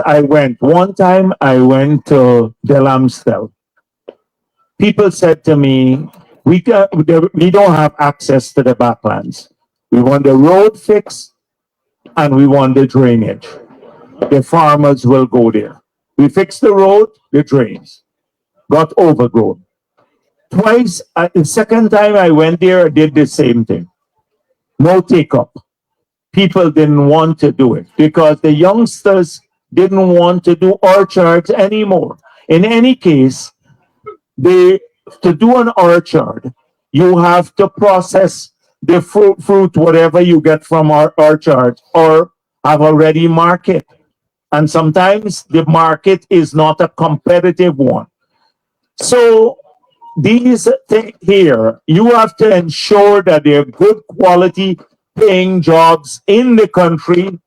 one time I went to Del Amstel. People said to me, we don't have access to the backlands. We want the road fixed and we want the drainage. The farmers will go there. We fixed the road, the drains got overgrown. Twice, the second time I went there, I did the same thing. No take up. People didn't want to do it because the youngsters didn't want to do orchards anymore. In any case, to do an orchard, you have to process the fruit, whatever you get from our orchard, or have already market. And sometimes the market is not a competitive one. So these things here, you have to ensure that they're good quality paying jobs in the country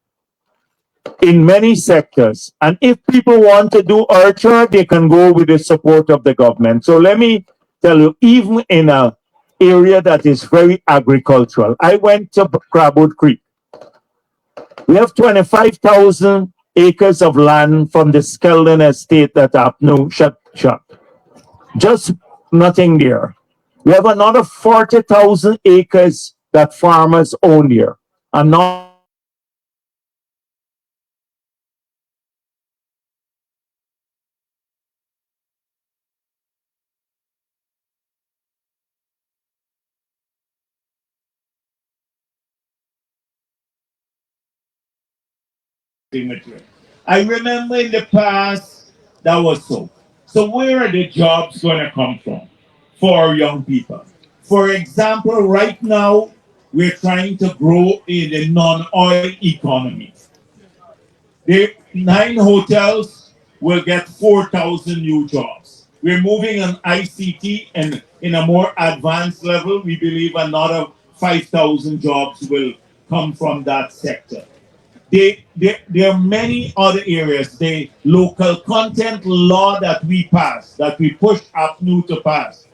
in many sectors. And if people want to do orchard, they can go with the support of the government. So let me tell you, even in a area that is very agricultural, I went to Crabwood Creek. We have 25,000 acres of land from the Skeldon estate that have no shut. Just nothing there. We have another 40,000 acres that farmers own here. And not material. I remember in the past that was so. So where are the jobs going to come from for young people? For example, right now we're trying to grow in the non-oil economy. The 9 hotels will get 4,000 new jobs. We're moving on ICT, and in a more advanced level, we believe another 5,000 jobs will come from that sector. There are many other areas. The local content law that we passed, that we pushed APNU to pass,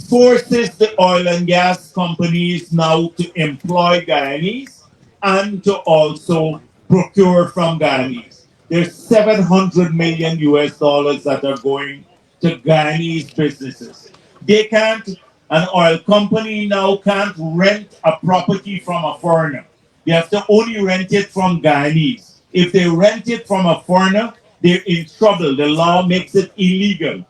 forces the oil and gas companies now to employ Guyanese and to also procure from Guyanese. There's 700 million US dollars that are going to Guyanese businesses. They can't, an oil company now can't rent a property from a foreigner. They have to only rent it from Guyanese. If they rent it from a foreigner, they're in trouble. The law makes it illegal.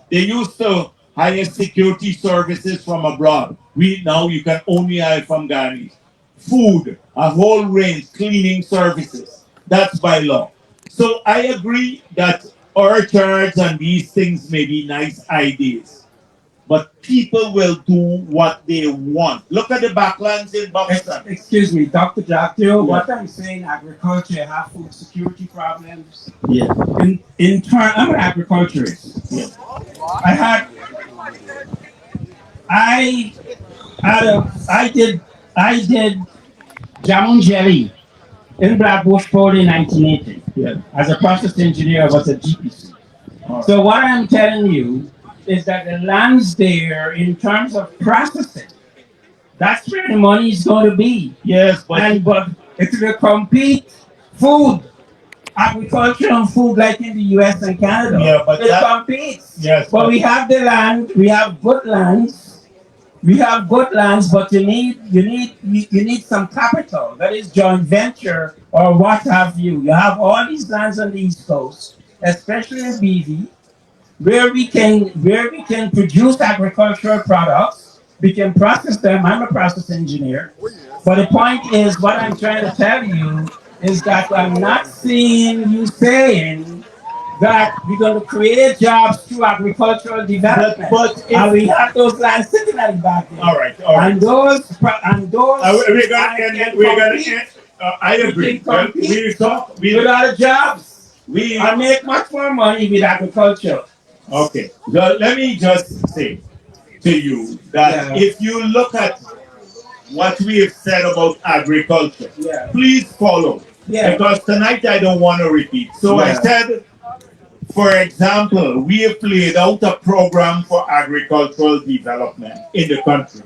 They used to hire security services from abroad. Now you can only hire from Guyanese. Food, a whole range, cleaning services. That's by law. So I agree that orchards and these things may be nice ideas, but people will do what they want. Look at the backlands in Boston. Excuse me, Dr. Jacto, what I'm saying, agriculture have food security problems. Yeah. In turn, I'm an agriculturist. Yeah. I did jamon jelly in Blackbush Port in 1980. Yeah. As a process engineer, I was at GPC. So what I'm telling you is that the lands there, in terms of processing, that's where the money is going to be. Yes, but it will compete food, agriculture and food like in the US and Canada. Yeah, but it competes. Yes, but we have the land, we have good lands. We have good lands, but you need some capital. That is joint venture or what have you. You have all these lands on the East Coast, especially in BV, where we can produce agricultural products. We can process them. I'm a process engineer. But the point is, what I'm trying to tell you is that I'm not seeing you saying that we're going to create jobs through agricultural development. And we have those lands sitting at the back there. All right. And those we're gonna I agree. We talk without jobs. I make much more money with agriculture. Okay. So let me just say to you that if you look at what we have said about agriculture, please follow. Because tonight I don't want to repeat. So I said, for example, we have laid out a program for agricultural development in the country.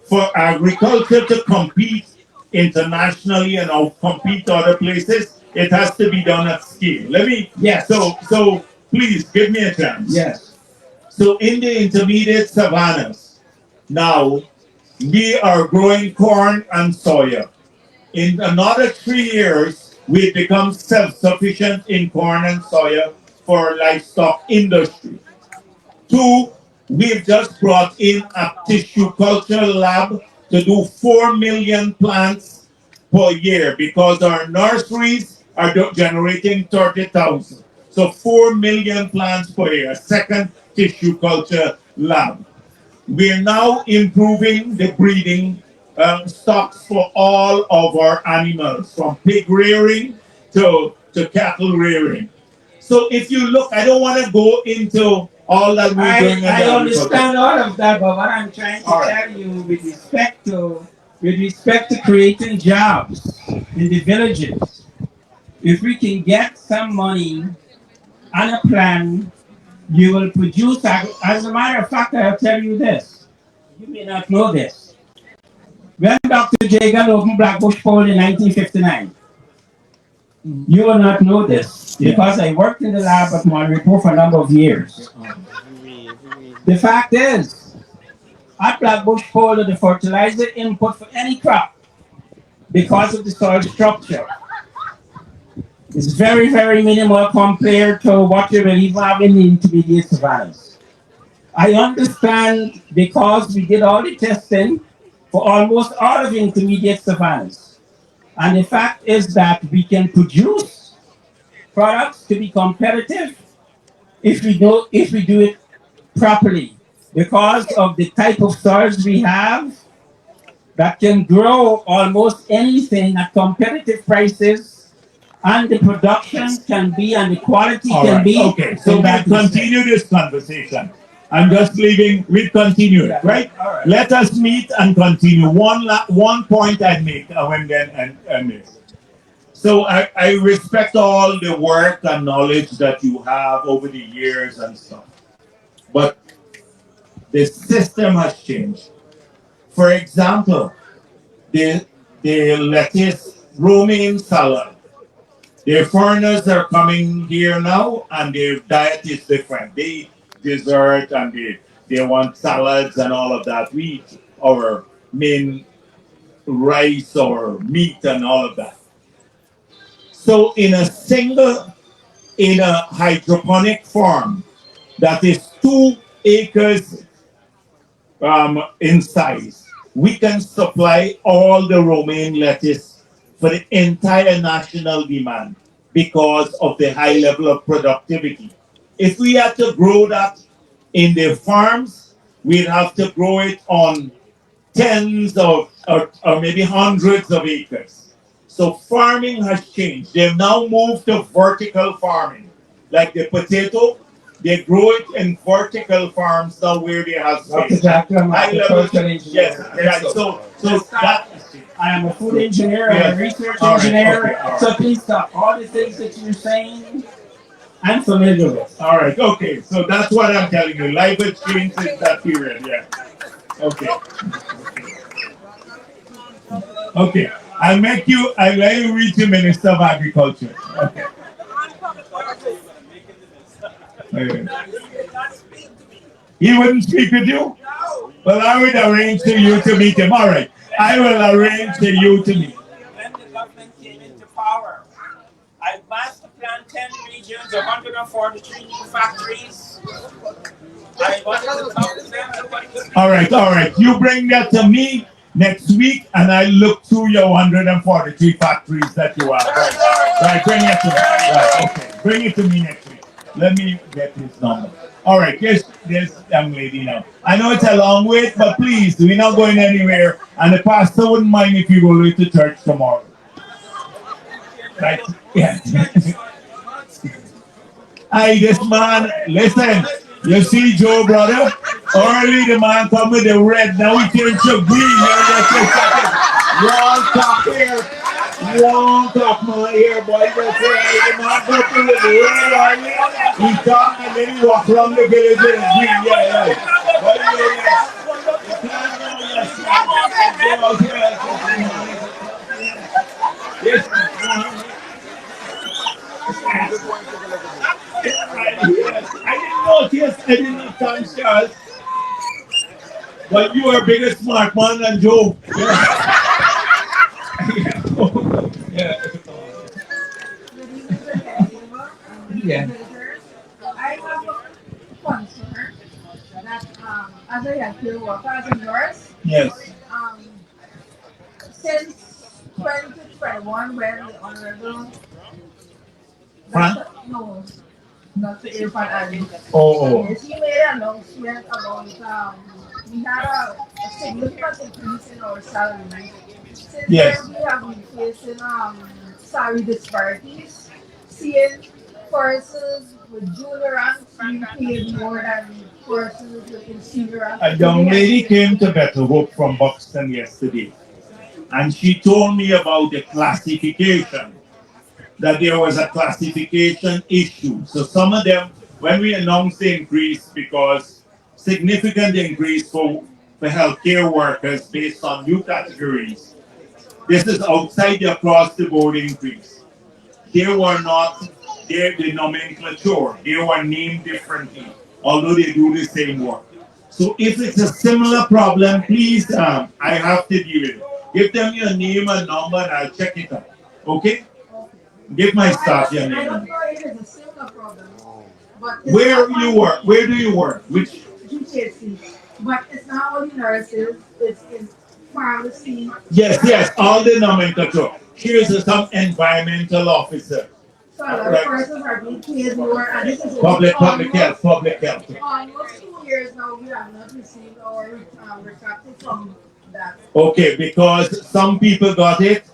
For agriculture to compete internationally and compete other places, it has to be done at scale. So please give me a chance. Yes. So in the intermediate savannas, now we are growing corn and soya. In another 3 years, we become self-sufficient in corn and soya for livestock industry. 2, we've just brought in a tissue culture lab to do 4 million plants per year because our nurseries are generating 30,000. So 4 million plants per year, a second tissue culture lab. We're now improving the breeding stocks for all of our animals, from pig rearing to cattle rearing. So if you look, I don't want to go into all that we're doing. I understand all of that, but what I'm trying to tell you with respect to creating jobs in the villages, if we can get some money and a plan, you will produce. As a matter of fact, I'll tell you this. You may not know this. When Dr. Jagan opened Blackbush Pole in 1959, you will not know this because I worked in the lab at Monterey for a number of years. The fact is, at Blackbush Pole, the fertilizer input for any crop, because of the soil structure, is very, very minimal compared to what you will even have in the intermediate savannas. I understand because we did all the testing for almost all of the intermediate savannas. And the fact is that we can produce products to be competitive if we do it properly. Because of the type of soils we have that can grow almost anything at competitive prices, and the production can be and the quality can be. Okay, so we'll continue this conversation. I'm just leaving, we'll continue it, right? All right. Let us meet and continue. One point I'd make when then and this. So I respect all the work and knowledge that you have over the years and stuff. But the system has changed. For example, the lettuce romaine salad. The foreigners are coming here now and their diet is different. They eat dessert and they want salads and all of that. We eat our main rice or meat and all of that. So in a hydroponic farm that is 2 acres in size, we can supply all the romaine lettuce for the entire national demand because of the high level of productivity. If we had to grow that in the farms, we'd have to grow it on tens of or maybe hundreds of acres. So farming has changed. They've now moved to vertical farming. Like the potato, they grow it in vertical farms now where they have space. Exactly. I'm High a level, agricultural engineer. yes, right. So that I am a food engineer, I'm a research engineer. Okay, So please stop. All the things that you're saying, I'm familiar with. all right, okay. So that's what I'm telling you. Life has changed since that period, yeah. Okay. Okay. I'll let you read to Minister of Agriculture. Okay. He wouldn't speak with you? Well, I would arrange for you to meet him. All right. I will arrange for you to meet. When the government came into power, I master planned 10 regions, 143 new factories. I wanted to talk to them. All right. You bring that to me next week, and I look through your 143 factories that you have. Right, bring it to me. Right, okay. Bring it to me next week. Let me get his number. All right, here's this young lady now. I know it's a long wait, but please, we're not going anywhere, and the pastor wouldn't mind if you go late to church tomorrow. Right? Yeah. Hey, this man, listen, you see Joe, brother? Early the man come with the red, now he turned to green. Long top here. Long top man here, boy. That's right. The man go through with the red early. He talk and then he walk around the village with the green. Yeah. Yes. I didn't know Tom Charles. But you are a bigger smart man than Joe. Yeah. Yeah. I have a concern that as a healthcare worker, as a nurse, Yes. Since 2021, when the Honorable no, not the Irfan Ali. Oh. Yes, he made an announcement about we had a significant increase in our salaries. Since Yes. then, we have been facing salary disparities, seeing persons with junior ranks being paid more than persons with senior ranks. A young lady came to Better Hope from Buxton yesterday, and she told me about the classification that there was a classification issue. So some of them, when we announced the increase, because significant increase for healthcare workers based on new categories, this is outside the across the board increase. They were not the nomenclature. They were named differently, although they do the same work. So if it's a similar problem, please, I have to deal with it. Give them your name and number and I'll check it out. Okay? Give my staff your I name. don't know if it's a similar problem, but it's Where not you work? Where do you work? Which? GKC. But it's not only nurses, it's in pharmacy. Yes, all the nomenclature. Here's some environmental officer. So a lot of persons are being paid more, and this is Public health. almost 2 years now we have not received our retracted from that. Okay, because some people got it.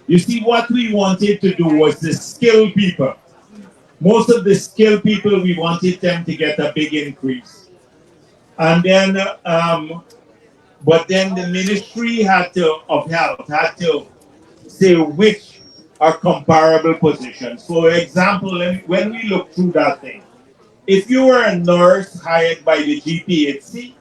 You see, what we wanted to do was the skilled people. Most of the skilled people, we wanted them to get a big increase. And then, but then the Ministry of Health had to say which are comparable positions. For example, when we look through that thing, if you were a nurse hired by the GPHC,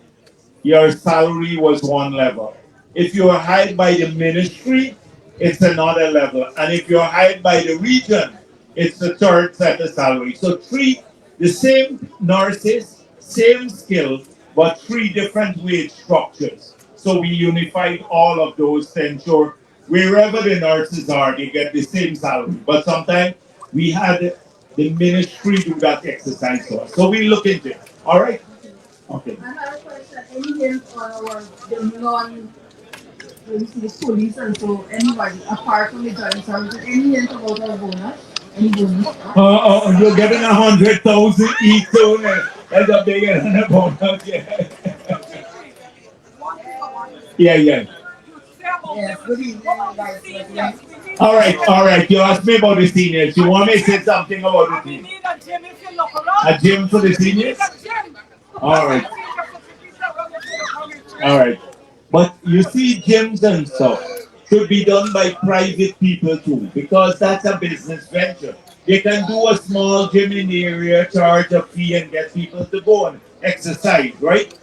your salary was one level. If you are hired by the ministry, it's another level. And if you're hired by the region, it's the third set of salary. So the same nurses, same skill, but three different wage structures. So we unified all of those to ensure wherever the nurses are, they get the same salary. But sometimes we had the ministry do that exercise for us. So we look into it. All right? Okay. Another question, any hint on our the non police and so anybody apart from the joint services, any hint about our bonus? Any bonus? You're getting 100,000 each soon. That's a bigger than a bonus. Yeah. Yes, good evening, guys. All right. You asked me about the seniors. You want me to say something about the team? A gym for the seniors? All right. But you see, gyms and stuff should be done by private people too, because that's a business venture. They can do a small gym in the area, charge a fee, and get people to go and exercise, right?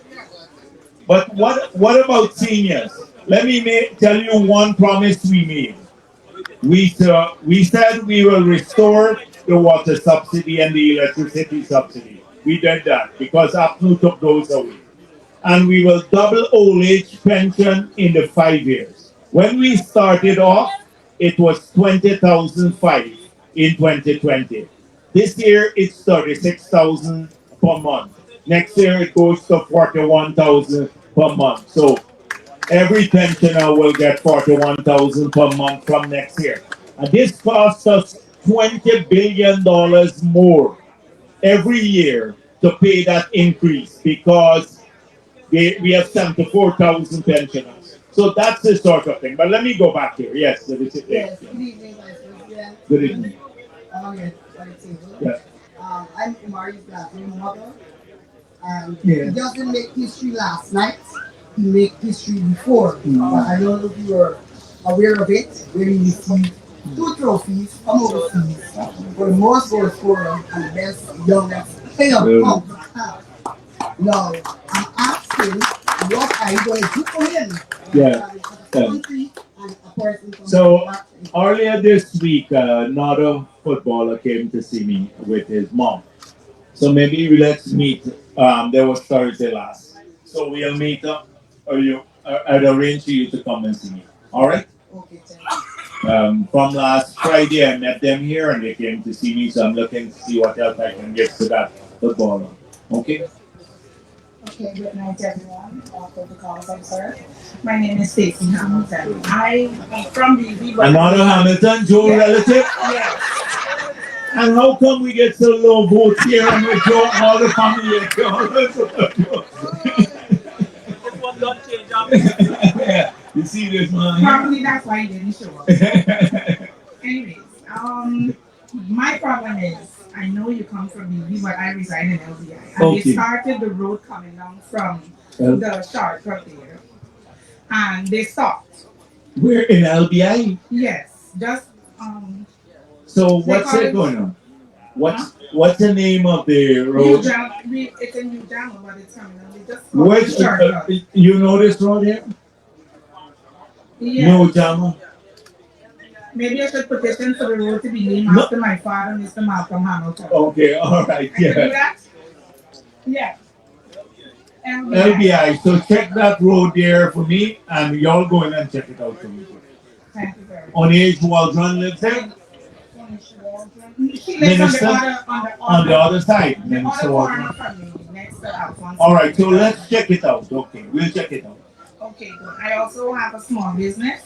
But what about seniors? Let me tell you one promise we made. We said we will restore the water subsidy and the electricity subsidy. We did that because APNU took those away. And we will double old age pension in the 5 years. When we started off, it was 20,005 in 2020. This year it's 36,000 per month. Next year it goes to 41,000 per month. So every pensioner will get 41,000 per month from next year. And this costs us $20 billion more every year to pay that increase because we have 74,000 pensioners. So that's the sort of thing. But let me go back here. Yes, there is a thing. Yes, good evening, Vice President. Good evening. Yes. I'm Mari's mother, and he doesn't make history last night. He made history before. I don't know if you were aware of it, where he received 2 trophies from overseas for the most goal scorer and the best youngest player. Now, I'm asking, what are you going to do for him? Yeah. So earlier this week, another footballer came to see me with his mom. So maybe let's meet. There was Thursday last. So we'll meet up, or I'd arrange for you to come and see me. All right? Okay, from last Friday, I met them here and they came to see me. So I'm looking to see what else I can get to that footballer. Okay? Okay, good night, everyone. I'm sorry. My name is Stacey Hamilton. I'm from BV. Another Hamilton, Joe relative? Yes. And how come we get so low votes here and we draw all the family? Yeah. You see this man? Probably that's why he didn't show up. Anyways, my problem is, I know you come from BV, but I reside in LBI. And Okay. they started the road coming down from the shortcut there. And they stopped. We're in LBI? Yes, just So what's it going on? What's the name of the road? It's a new Jama, but it's coming on. We just Which you know this road here? Yeah. No Jama. Maybe I should petition for the road to be named after my father, Mr. Malcolm Hamilton. Okay, all right, I can do yeah. that? Yeah. LBI. So check that road there for me, and y'all go in and check it out for me. Thank you very much. On Age Waldron lives there? She lives Minister? On the other side. The Minister other Waldron. corner from me, next to Alphonse. All right, so let's check it out. Okay, we'll check it out. Okay, good. I also have a small business,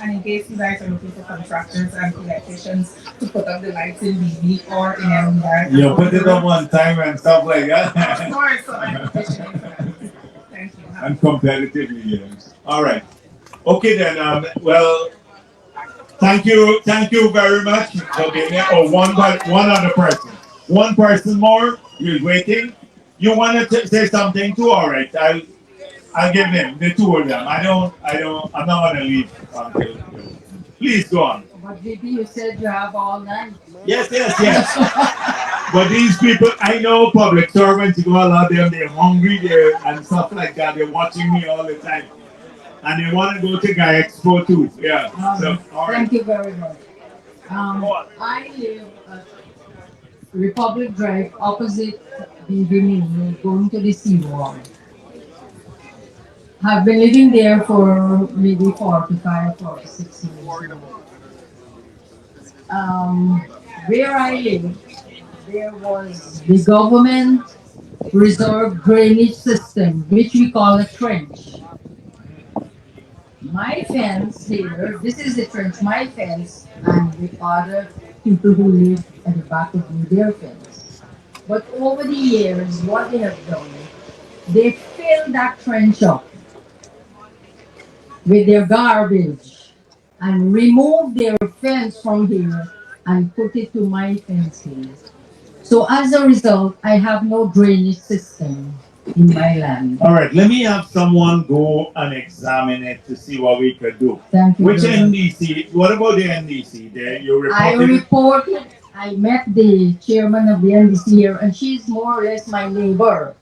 and in case you guys are looking for contractors and electricians to put up the lights in BB or in Elmhurst. You put it up on time and stuff like that. Of course, so I'm petitioning for that. Thank you. And competitively, yes. All right. Okay then. Well, thank you very much for being here. Oh, one other person. One person more. You're waiting. You want to say something too? All right. I'll give them the two of them. I'm not gonna leave until. Please go on. But VP, you said you have all night. Yes. But these people, I know public servants, you go a lot of them, they're hungry there and stuff like that. They're watching me all the time. And they want to go to Guy Expo too. Yeah. So, all right. Thank you very much. I live at Republic Drive, opposite the Vimini, going to the seawall. Have been living there for maybe 45, 46 years. Where I live, there was the government reserve drainage system, which we call a trench. My fence here, this is the trench, my fence, and the other people who live at the back of their fence. But over the years, what they have done, they filled that trench up with their garbage and removed their fence from here and put it to my fence here. So as a result, I have no drainage system in my land. All right, let me have someone go and examine it to see what we could do. Thank you. Which NDC? What about the NDC? I reported, I met the chairman of the NDC here, and she's more or less my neighbor.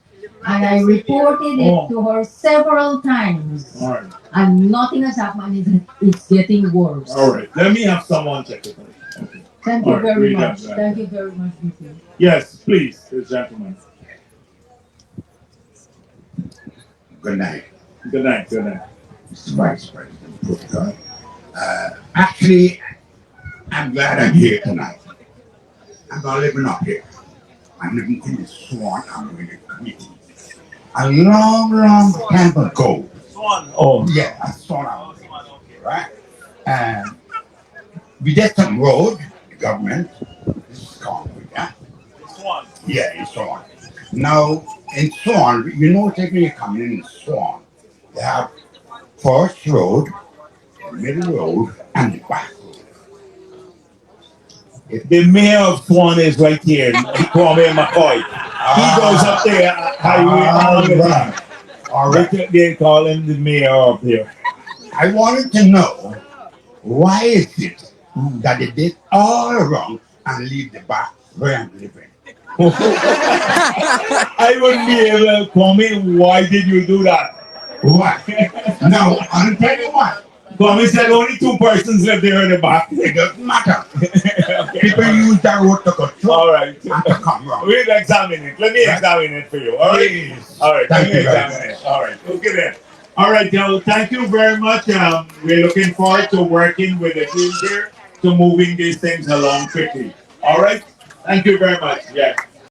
And I reported it to her several times. All right. And nothing has happened. It's getting worse. All right, let me have someone check it out. Okay. Thank you very much. Thank you very much, VP. Yes, please, the gentleman. Good night. Good night. Mr. Vice President. Actually, I'm glad I'm here tonight. I'm not living up here. I'm living in the Swan. I'm in the community. A long time ago. Swan. Oh. Yeah, a Swan. Right? And we did some road, the government. This is concrete, yeah? Swan. Yeah, in Swan. Now, in Swan, you know, technically coming in Swan, they have first road, middle road, and the back road. The mayor of Swan is right here. He called me McCoy. He goes up there highway all the time. All right. They call him the mayor up here. I wanted to know, why is it that they did all wrong and leave the back where I'm living? I wouldn't be able to call me. Why did you do that? Why? No, I'll tell you what. Kwame said only 2 persons live there in the back. It doesn't matter. Okay. People use that road to go through. All right. And to come wrong. We'll examine it. Let me examine it for you. All right. Please. All right. Thank Let me you very examine it. All right. Look at that. All right, Joe. Thank you very much. We're looking forward to working with the team here to moving these things along quickly. All right. Thank you very much. Yeah.